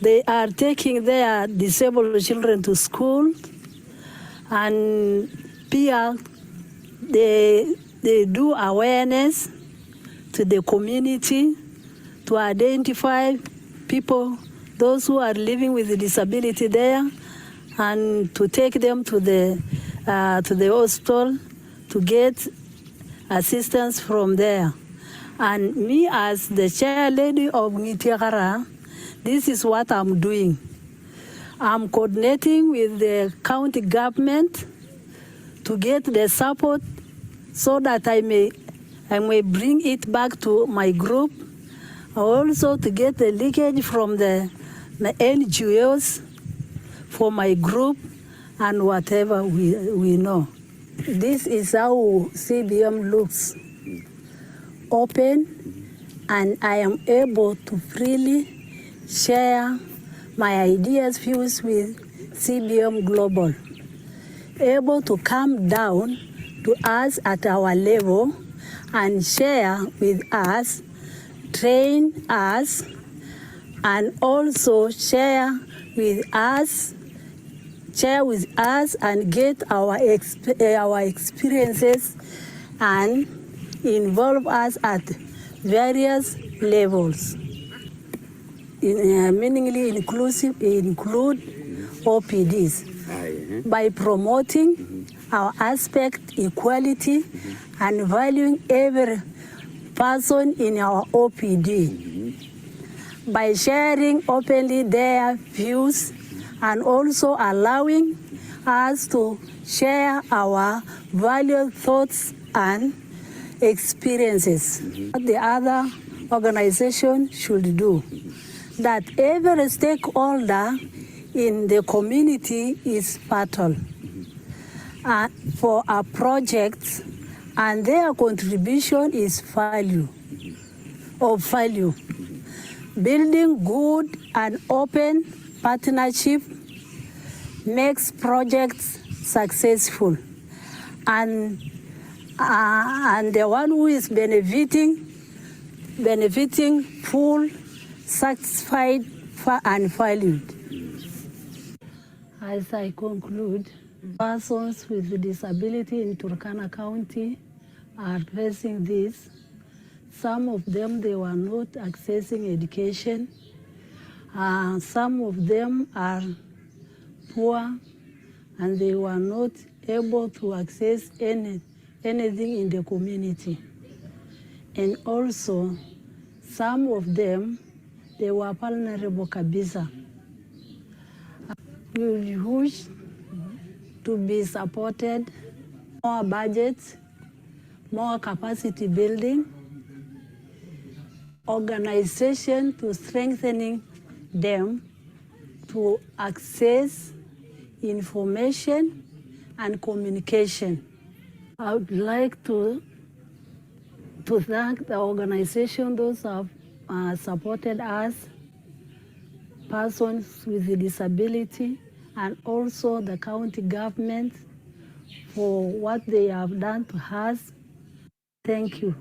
they are taking their disabled children to school, and peer, they do awareness to the community to identify people, those who are living with a disability there, and to take them to the hospital to get assistance from there. And me as the chair lady of Nitekara, this is what I'm doing. I'm coordinating with the county government to get the support so that I may bring it back to my group. Also to get the leakage from the NGOs for my group and whatever we know. This is how CBM looks. Open, and I am able to freely share my ideas, views with CBM Global. Able to come down to us at our level and share with us, train us, and also share with us and get our experiences and involve us at various levels. Meaningly include OPDs by promoting our aspect equality and valuing every person in our OPD, by sharing openly their views and also allowing us to share our valued thoughts and experiences. What the other organization should do, that every stakeholder in the community is vital for our projects, and their contribution is value. Building good and open partnership makes projects successful, and the one who is benefiting full, satisfied, and valued. As I conclude, persons with disability in Turkana County are facing this. Some of them, they were not accessing education. Some of them are poor, and they were not able to access anything in the community. And also, some of them, they were vulnerable kabisa. We wish to be supported, more budgets, more capacity building, organization to strengthening them to access information and communication. I would like to thank the organization, those who have supported us, persons with a disability, and also the county government for what they have done to us. Thank you.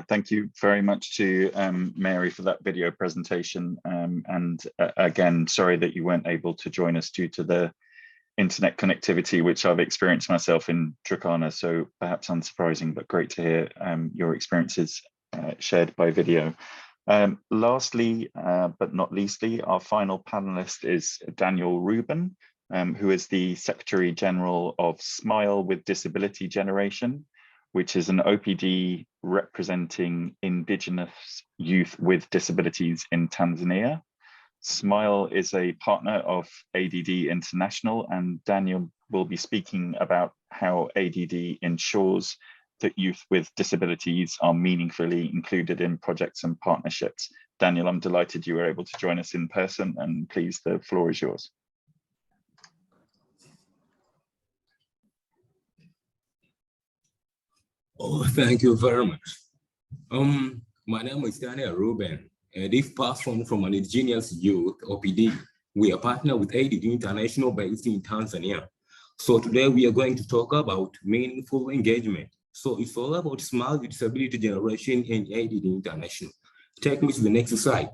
Thank you very much to Mary for that video presentation. Again, sorry that you weren't able to join us due to the internet connectivity, which I've experienced myself in Turkana, so perhaps unsurprising, but great to hear your experiences shared by video. Lastly, but not leastly, our final panelist is Daniel Rubin, who is the Secretary General of Smile with Disability Generation, which is an OPD representing Indigenous youth with disabilities in Tanzania. SMILE is a partner of ADD International, and Daniel will be speaking about how ADD ensures that youth with disabilities are meaningfully included in projects and partnerships. Daniel, I'm delighted you were able to join us in person, and please, the floor is yours. Oh, thank you very much. My name is Daniel Ruben, and this person from an Indigenous Youth OPD. We are partner with ADD International based in Tanzania. So today we are going to talk about meaningful engagement. So it's all about smart disability generation in ADD International. Take me to the next slide.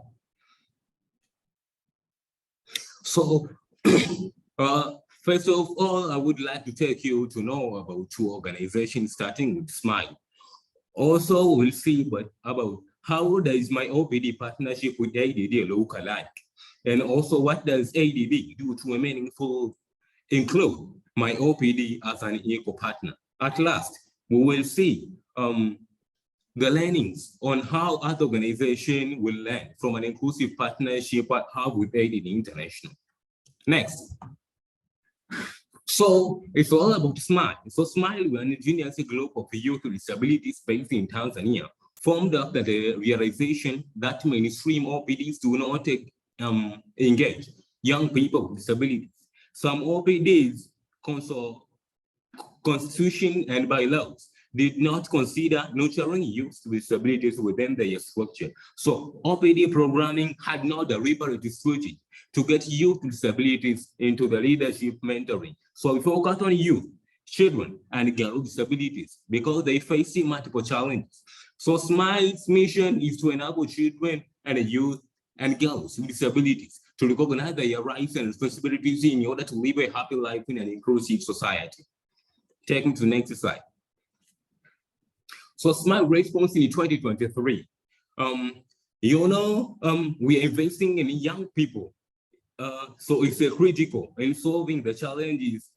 So first of all, I would like to take you to know about two organizations, starting with SMILE. Also, we'll see about how does my OPD partnership with ADD look like, and also what does ADD do to a meaningful include my OPD as an equal partner. At last, we will see the learnings on how other organizations will learn from an inclusive partnership I have with ADD International. Next. So it's all about SMILE. So SMILE, we're an Indigenous group of youth with disabilities based in Tanzania, formed after the realization that mainstream OPDs do not engage young people with disabilities. Some OPDs, constitution and bylaws, did not consider nurturing youth with disabilities within their structure. So OPD programming had no deliberate strategy to get youth with disabilities into the leadership mentoring. So we focus on youth, children, and girls with disabilities because they face multiple challenges. So SMILE's mission is to enable children and youth and girls with disabilities to recognize their rights and responsibilities in order to live a happy life in an inclusive society. Take me to the next slide. So SMILE response in 2023. We are investing in young people. So it's critical in solving the challenges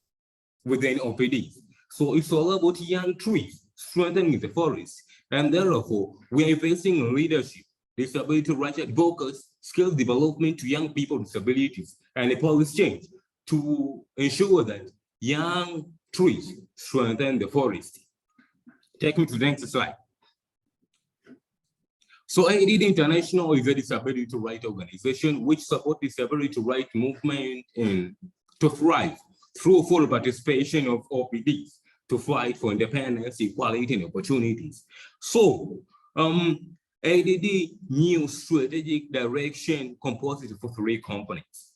within OPDs. So it's all about young trees, strengthening the forest. And therefore, we are investing in leadership, disability rights advocacy, skill development to young people with disabilities, and a policy change to ensure that young trees strengthen the forest. Take me to the next slide. So ADD International is a disability rights organization which supports disability rights movement and to thrive through full participation of OPDs to fight for independence, equality, and opportunities. So ADD new strategic direction composed of 3 components.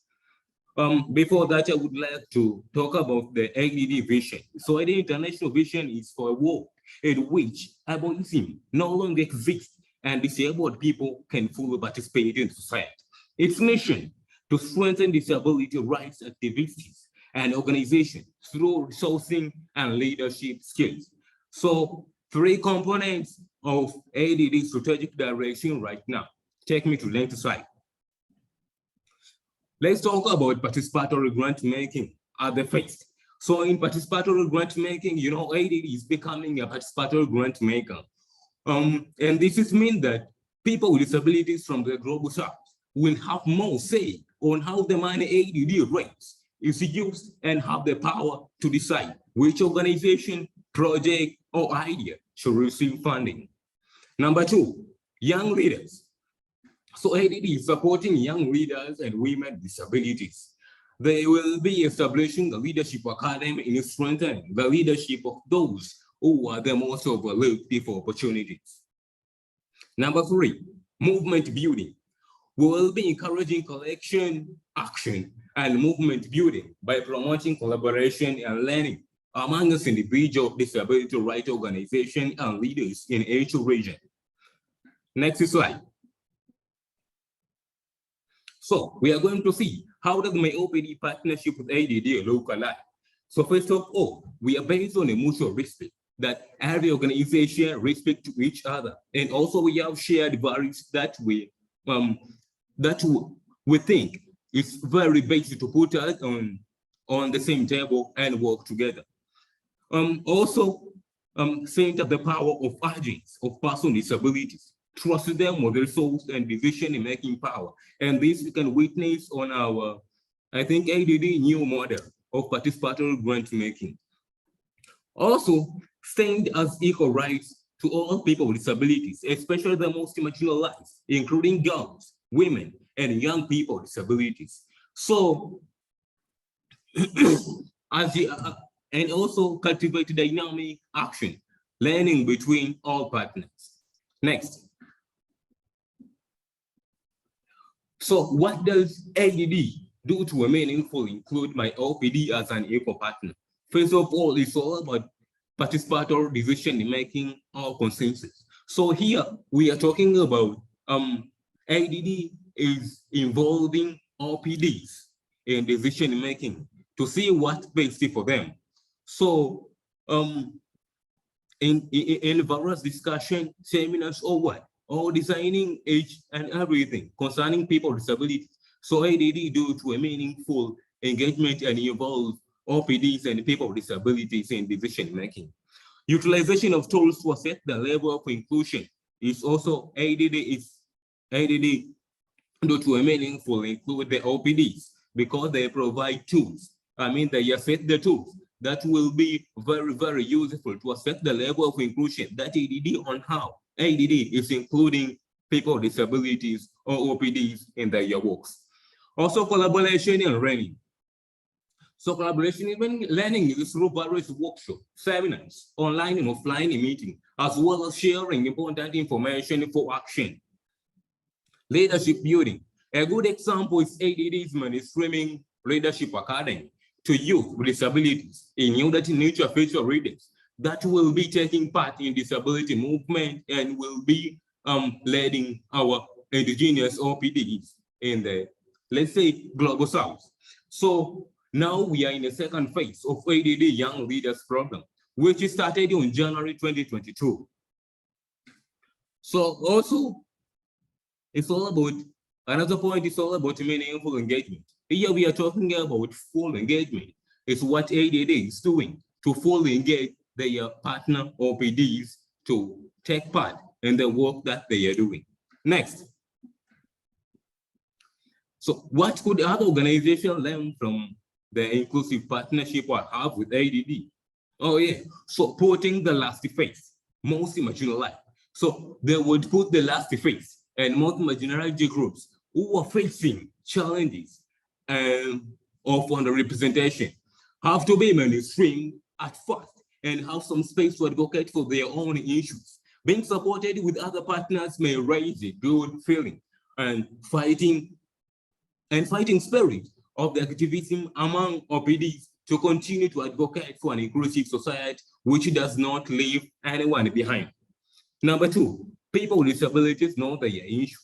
Before that, I would like to talk about the ADD vision. So ADD International vision is for a world in which ableism no longer exists and disabled people can fully participate in society. Its mission to strengthen disability rights activities and organizations through resourcing and leadership skills. So 3 components of ADD strategic direction right now. Take me to the next slide. Let's talk about participatory grant making at the first. So in participatory grant making, ADD is becoming a participatory grant maker. And this is mean that people with disabilities from the global south will have more say on how the money ADD rates is used and have the power to decide which organization, project, or idea should receive funding. Number 2, young leaders. So ADD is supporting young leaders and women with disabilities. They will be establishing the leadership academy in strengthening the leadership of those who are the most overlooked for opportunities. Number 3, movement building. We will be encouraging collection, action, and movement building by promoting collaboration and learning among us individual disability rights organizations and leaders in each region. Next slide. So we are going to see how does my OPD partnership with ADD look like. So first of all, we are based on a mutual respect that every organization respect to each other, and also we have shared values that we think is very basic to put us on the same table and work together. Also, center the power of agents of persons with disabilities, trust them with resource and decision-making power. And this you can witness on our, I think, ADD new model of participatory grant making. Also, stand as equal rights to all people with disabilities, especially the most marginalized, including girls, women, and young people with disabilities. So, and also cultivate dynamic action, learning between all partners. Next. So what does ADD do to a meaningful include my OPD as an equal partner? First of all, it's all about participatory decision-making or consensus. So here we are talking about ADD is involving OPDs in decision-making to see what's best for them. So in various discussion, seminars or what, or designing each and everything concerning people with disabilities. So ADD do to a meaningful engagement and involve OPDs and people with disabilities in decision making. Utilization of tools to assess the level of inclusion is also ADD do to a meaningful include the OPDs because they provide tools. I mean, they assess the tools that will be very, very useful to assess the level of inclusion that ADD on how ADD is including people with disabilities or OPDs in their works. Also, collaboration and learning. So collaboration and learning is through various workshops, seminars, online and offline meetings, as well as sharing important information for action. Leadership building. A good example is ADD's mainstreaming leadership academy to youth with disabilities in order to nurture future leaders that will be taking part in disability movement and will be leading our indigenous OPDs in the, let's say, global south. So now we are in the second phase of ADD Young Leaders Program, which started on January 2022. So also, it's all about, another point is all about meaningful engagement. Here we are talking about full engagement. It's what ADD is doing to fully engage their partner OPDs to take part in the work that they are doing. Next. So what could other organizations learn from the inclusive partnership I have with ADD? Oh yeah, supporting the last phase, most marginalized. So they would put the last phase and most marginalized groups who are facing challenges of underrepresentation have to be mainstream at first and have some space to advocate for their own issues. Being supported with other partners may raise a good feeling and fighting spirit of the activism among OPDs to continue to advocate for an inclusive society which does not leave anyone behind. Number two, people with disabilities know their issue.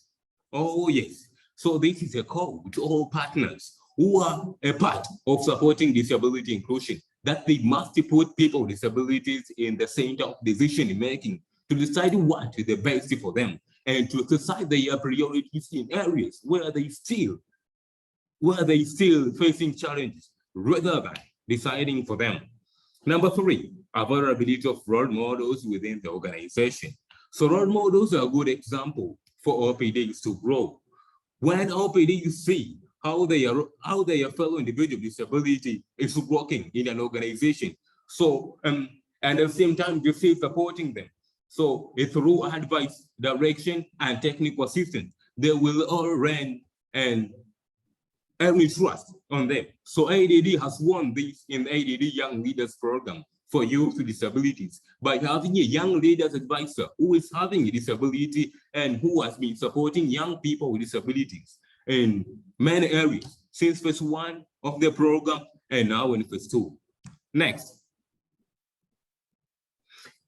Oh yes, so this is a call to all partners who are a part of supporting disability inclusion, that they must put people with disabilities in the center of decision making to decide what is the best for them and to exercise their priorities in areas where they still facing challenges rather than deciding for them. Number three, availability of role models within the organization. So role models are a good example for OPDs to grow. When OPDs see how their fellow individual with disability is working in an organization, so and at the same time you see supporting them. So through advice, direction, and technical assistance, they will all learn and we trust on them. So ADD has won this in the ADD Young Leaders Program for youth with disabilities by having a young leaders advisor who is having a disability and who has been supporting young people with disabilities in many areas since phase 1 of the program and now in phase 2. Next.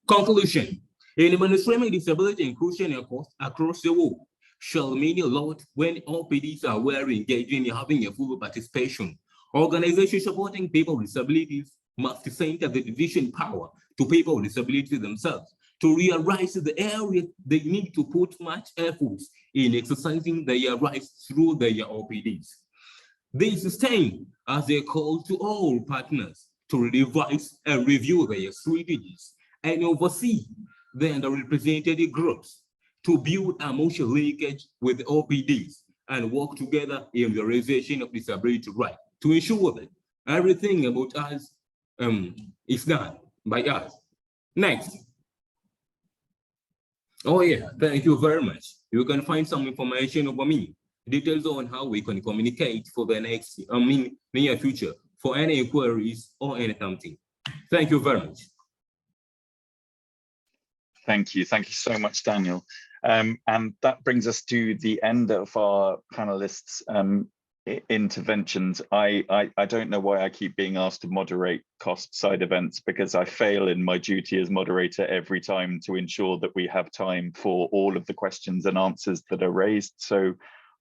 Conclusion. In mainstreaming disability inclusion across the world shall mean a lot when OPDs are well engaged in having a full participation. Organizations supporting people with disabilities must center the decision power to people with disabilities themselves to realize the areas they need to put much efforts in exercising their rights through their OPDs. This stand as a call to all partners to revise and review their strategies and oversee the underrepresented groups to build emotional linkage with OPDs and work together in the realization of disability rights to ensure that everything about us is done by us. Next. Oh yeah, thank you very much. You can find some information about me, details on how we can communicate for the next, near future for any inquiries or anything. Thank you very much. Thank you so much, Daniel. And that brings us to the end of our panelists' interventions. I don't know why I keep being asked to moderate COSP side events, because I fail in my duty as moderator every time to ensure that we have time for all of the questions and answers that are raised. So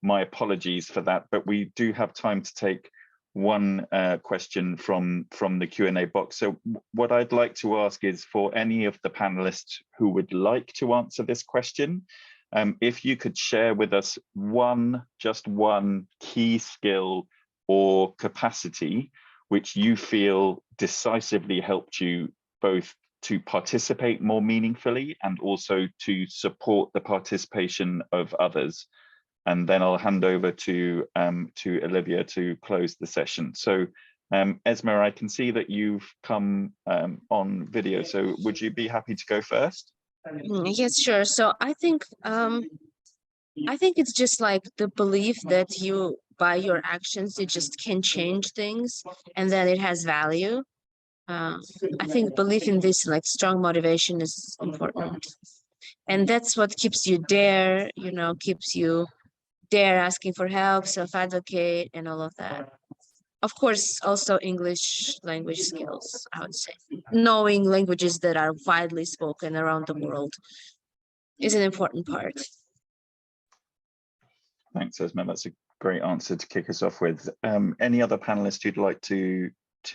my apologies for that, but we do have time to take one question from the Q&A box. So what I'd like to ask is for any of the panelists who would like to answer this question, if you could share with us just one key skill or capacity which you feel decisively helped you both to participate more meaningfully and also to support the participation of others. And then I'll hand over to Olivia to close the session. So Esma, I can see that you've come on video, so would you be happy to go first? Yes, sure. So I think it's just like the belief that you, by your actions, you just can change things and that it has value. I think belief in this, like strong motivation, is important. And that's what keeps you there, keeps you there asking for help, self-advocate, and all of that. Of course, also English language skills, I would say. Knowing languages that are widely spoken around the world is an important part. Thanks, Esma. That's a great answer to kick us off with. Any other panelists who'd like to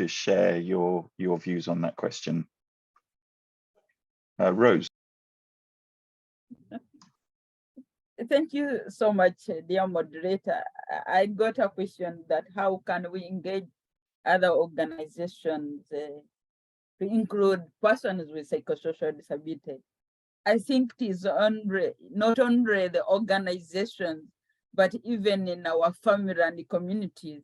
share your views on that question? Rose. Thank you so much, dear moderator. I got a question that how can we engage other organizations to include persons with psychosocial disability? I think it is not only the organizations, but even in our family and communities,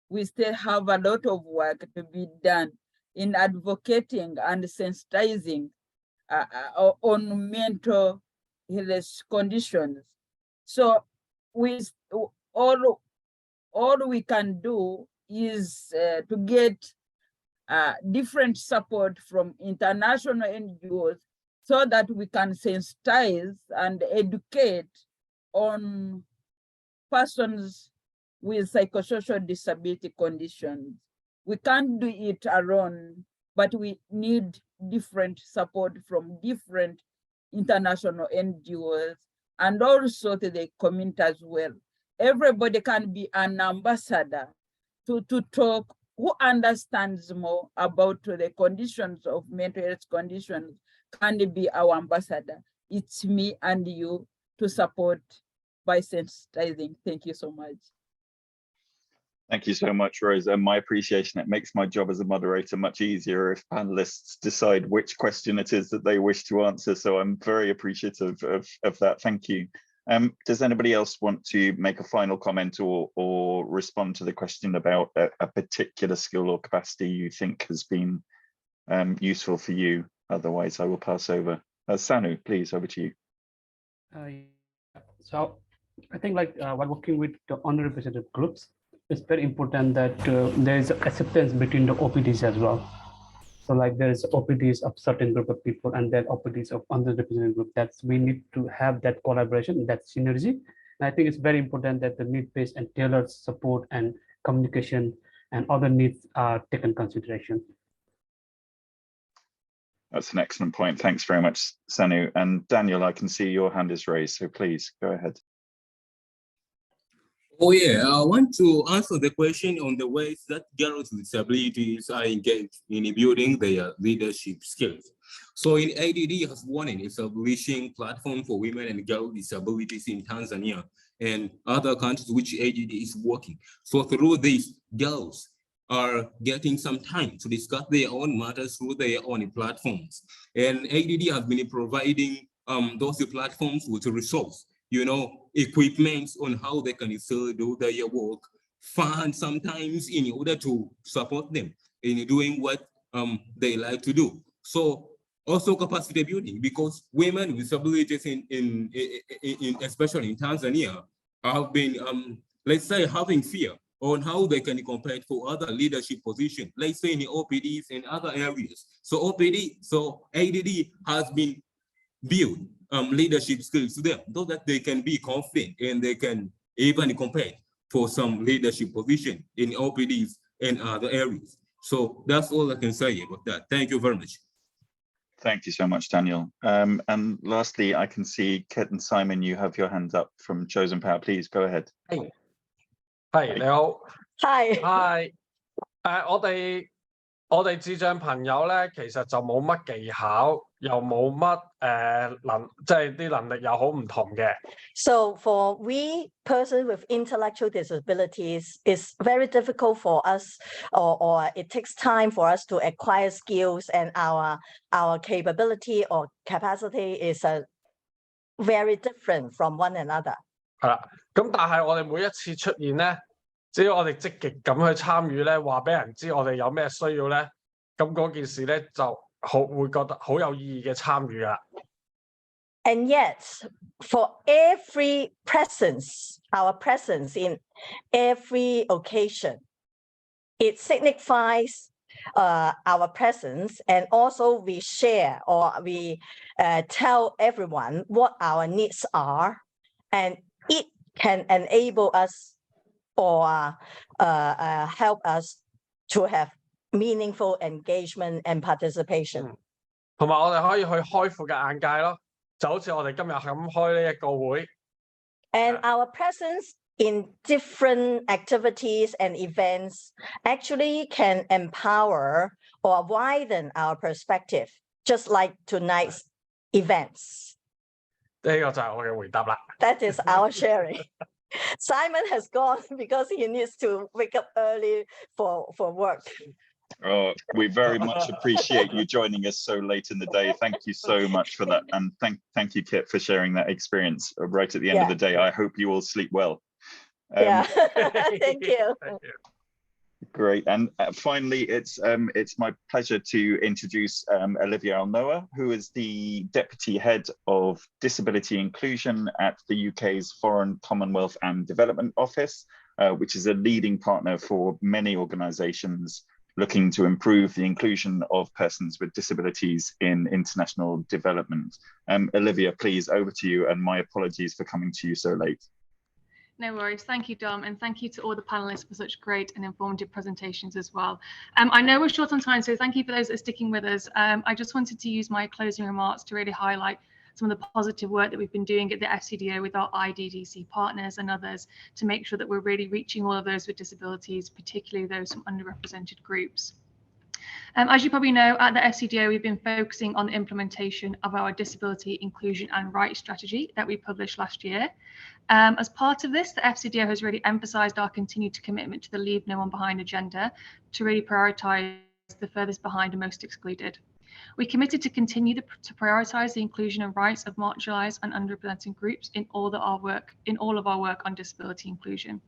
we still have a lot of work to be done in advocating and sensitizing on mental health conditions. So all we can do is to get different support from international NGOs so that we can sensitize and educate on persons with psychosocial disability conditions. We can't do it alone, but we need different support from different international NGOs and also to the community as well. Everybody can be an ambassador to talk, who understands more about the conditions of mental health conditions can be our ambassador. It's me and you to support by sensitizing. Thank you so much. Thank you so much, Rose. And my appreciation, it makes my job as a moderator much easier if panelists decide which question it is that they wish to answer. So I'm very appreciative of that. Thank you. Does anybody else want to make a final comment or respond to the question about a particular skill or capacity you think has been useful for you? Otherwise, I will pass over. Sanu, please, over to you. So I think while working with the underrepresented groups, it's very important that there is acceptance between the OPDs as well. So there is OPDs of certain group of people and then OPDs of underrepresented group. We need to have that collaboration, that synergy. And I think it's very important that the need-based and tailored support and communication and other needs are taken consideration. That's an excellent point. Thanks very much, Sanu. And Daniel, I can see your hand is raised, so please go ahead. Oh yeah, I want to answer the question on the ways that girls with disabilities are engaged in building their leadership skills. So in IDD has won an establishing platform for women and girls with disabilities in Tanzania and other countries which IDD is working. So through this, girls are getting some time to discuss their own matters through their own platforms. And ADD has been providing those platforms with resources, equipment on how they can still do their work, fund sometimes in order to support them in doing what they like to do. So also capacity building, because women with disabilities in especially in Tanzania have been, let's say, having fear on how they can compete for other leadership positions, let's say in the OPDs and other areas. So ADD has been build leadership skills to them so that they can be confident and they can even compete for some leadership position in OPDs and other areas. So that's all I can say about that. Thank you very much. Thank you so much, Daniel. And lastly, I can see Kit and Simon, you have your hands up from Chosen Power. Please go ahead. Hi, 你好。Hi. Hi. 我哋智障朋友咧，其實就冇乜技巧，又冇乜即係啲能力又好唔同嘅。So for we persons with intellectual disabilities, it's very difficult for us, or it takes time for us to acquire skills, and our capability or capacity is very different from one another. 係啦，咁但係我哋每一次出現咧，只要我哋積極咁去參與咧，話俾人知我哋有咩需要咧，咁嗰件事咧就會覺得好有意義嘅參與啦。And yet, for every presence, our presence in every occasion, it signifies our presence, and also we share or we tell everyone what our needs are, and it can enable us or help us to have meaningful engagement and participation. 同埋我哋可以去開闊嘅眼界咯，就好似我哋今日咁開呢一個會。And our presence in different activities and events actually can empower or widen our perspective, just like tonight's events. 呢個就係我嘅回答啦。That is our sharing. Simon has gone because he needs to wake up early for work. Oh, we very much appreciate you joining us so late in the day. Thank you so much for that. And thank you, Kit, for sharing that experience right at the end of the day. I hope you all sleep well. Yeah, thank you. Great. And finally, it's my pleasure to introduce Olivia Alnoa, who is the Deputy Head of Disability Inclusion at the UK's Foreign, Commonwealth and Development Office, which is a leading partner for many organisations looking to improve the inclusion of persons with disabilities in international development. Olivia, please, over to you, and my apologies for coming to you so late. No worries. Thank you, Dom, and thank you to all the panelists for such great and informative presentations as well. I know we're short on time, so thank you for those that are sticking with us. I just wanted to use my closing remarks to really highlight some of the positive work that we've been doing at the FCDO with our IDDC partners and others to make sure that we're really reaching all of those with disabilities, particularly those from underrepresented groups. As you probably know, at the FCDO, we've been focusing on the implementation of our disability inclusion and rights strategy that we published last year. As part of this, the FCDO has really emphasised our continued commitment to the Leave No One Behind agenda to really prioritise the furthest behind and most excluded. We committed to continue to prioritise the inclusion and rights of marginalised and underrepresented groups in all of our work on disability inclusion.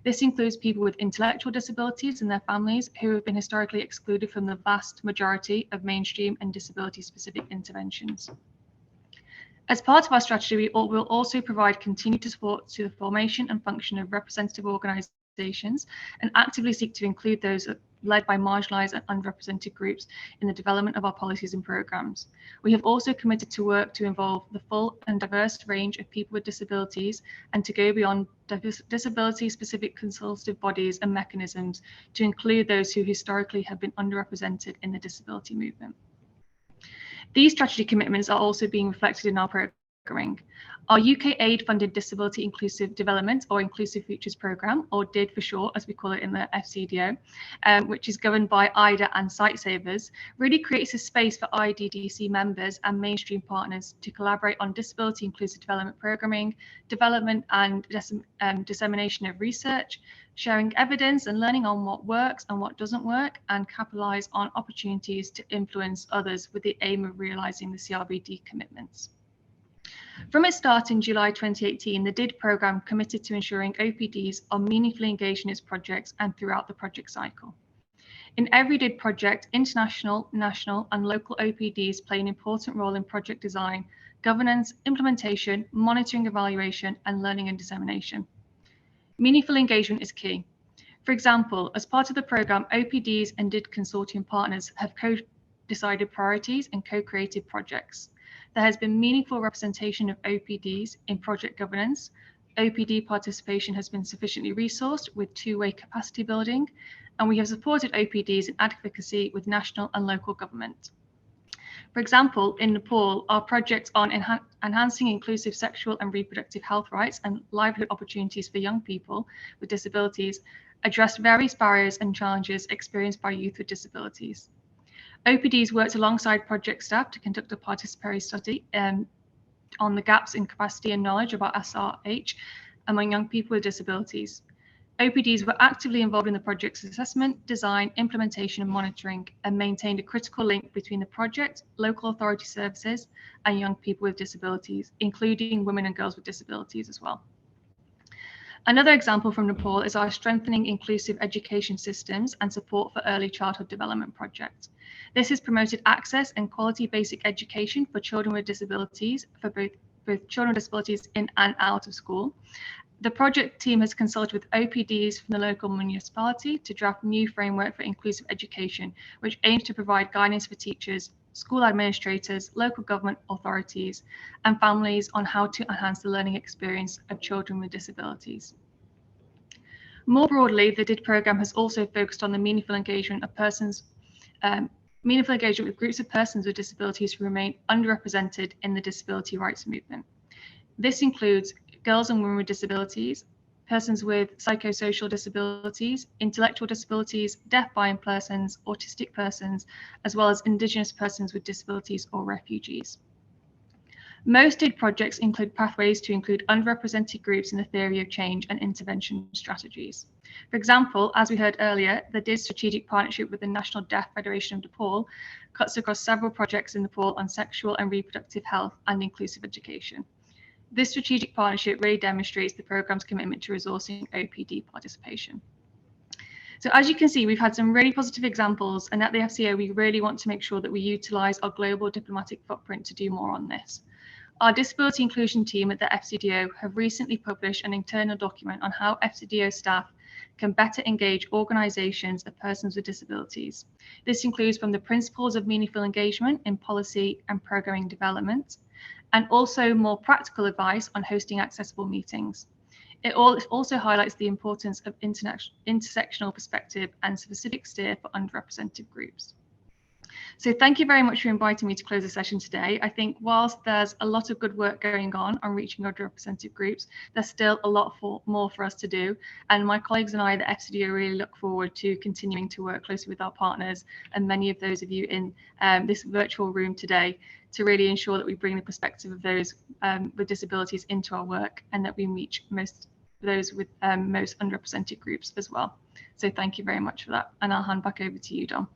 This includes people with intellectual disabilities and their families who have been historically excluded from the vast majority of mainstream and disability-specific interventions. As part of our strategy, we will also provide continued support to the formation and function of representative organisations and actively seek to include those led by marginalised and underrepresented groups in the development of our policies and programmes. We have also committed to work to involve the full and diverse range of people with disabilities and to go beyond disability-specific consultative bodies and mechanisms to include those who historically have been underrepresented in the disability movement. These strategy commitments are also being reflected in our programmes programming. Our UK aid-funded Disability Inclusive Development, or Inclusive Futures Programme, or DID for short, as we call it in the FCDO, which is governed by IDA and Sightsavers, really creates a space for IDDC members and mainstream partners to collaborate on disability inclusive development programming, development and dissemination of research, sharing evidence and learning on what works and what doesn't work, and capitalise on opportunities to influence others with the aim of realising the CRPD commitments. From its start in July 2018, the DID programme committed to ensuring OPDs are meaningfully engaged in its projects and throughout the project cycle. In every DID project, international, national and local OPDs play an important role in project design, governance, implementation, monitoring, evaluation and learning and dissemination. Meaningful engagement is key. For example, as part of the programme, OPDs and DID consortium partners have co-decided priorities and co-created projects. There has been meaningful representation of OPDs in project governance. OPD participation has been sufficiently resourced with two-way capacity building, and we have supported OPDs in advocacy with national and local government. For example, in Nepal, our project on enhancing inclusive sexual and reproductive health rights and livelihood opportunities for young people with disabilities addressed various barriers and challenges experienced by youth with disabilities. OPDs worked alongside project staff to conduct a participatory study on the gaps in capacity and knowledge about SRH among young people with disabilities. OPDs were actively involved in the project's assessment, design, implementation and monitoring, and maintained a critical link between the project, local authority services, and young people with disabilities, including women and girls with disabilities as well. Another example from Nepal is our Strengthening Inclusive Education Systems and Support for Early Childhood Development project. This has promoted access and quality basic education for children with disabilities, for both children with disabilities in and out of school. The project team has consulted with OPDs from the local municipality to draft new framework for inclusive education, which aims to provide guidance for teachers, school administrators, local government authorities, and families on how to enhance the learning experience of children with disabilities. More broadly, the DID programme has also focused on the meaningful engagement of with groups of persons with disabilities who remain underrepresented in the disability rights movement. This includes girls and women with disabilities, persons with psychosocial disabilities, intellectual disabilities, deaf blind persons, autistic persons, as well as Indigenous persons with disabilities or refugees. Most DID projects include pathways to include underrepresented groups in the theory of change and intervention strategies. For example, as we heard earlier, the DID strategic partnership with the National Deaf Federation of Nepal cuts across several projects in Nepal on sexual and reproductive health and inclusive education. This strategic partnership really demonstrates the programme's commitment to resourcing OPD participation. So as you can see, we've had some really positive examples, and at the FCO, we really want to make sure that we utilise our global diplomatic footprint to do more on this. Our disability inclusion team at the FCDO have recently published an internal document on how FCDO staff can better engage organisations of persons with disabilities. This includes from the principles of meaningful engagement in policy and programming development, and also more practical advice on hosting accessible meetings. It also highlights the importance of intersectional perspective and specific steer for underrepresented groups. So thank you very much for inviting me to close the session today. I think whilst there's a lot of good work going on reaching underrepresented groups, there's still a lot more for us to do. And my colleagues and I at the FCDO really look forward to continuing to work closely with our partners and many of those of you in this virtual room today to really ensure that we bring the perspective of those with disabilities into our work and that we reach those with most underrepresented groups as well. So thank you very much for that. And I'll hand back over to you, Dom.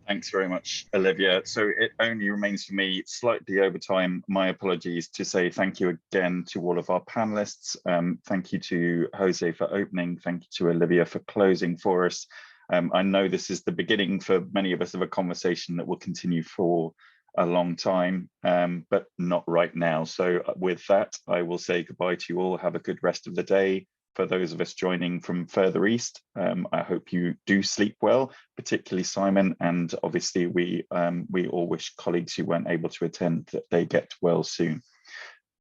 Thanks very much, Olivia. So it only remains for me, slightly over time, my apologies, to say thank you again to all of our panelists. Thank you to Jose for opening. Thank you to Olivia for closing for us. I know this is the beginning for many of us of a conversation that will continue for a long time, but not right now. So with that, I will say goodbye to you all. Have a good rest of the day. For those of us joining from further east, I hope you do sleep well, particularly Simon, and obviously we all wish colleagues who weren't able to attend that they get well soon.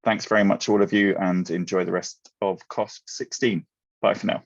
Thanks very much all of you, and enjoy the rest of COSP16. Bye for now.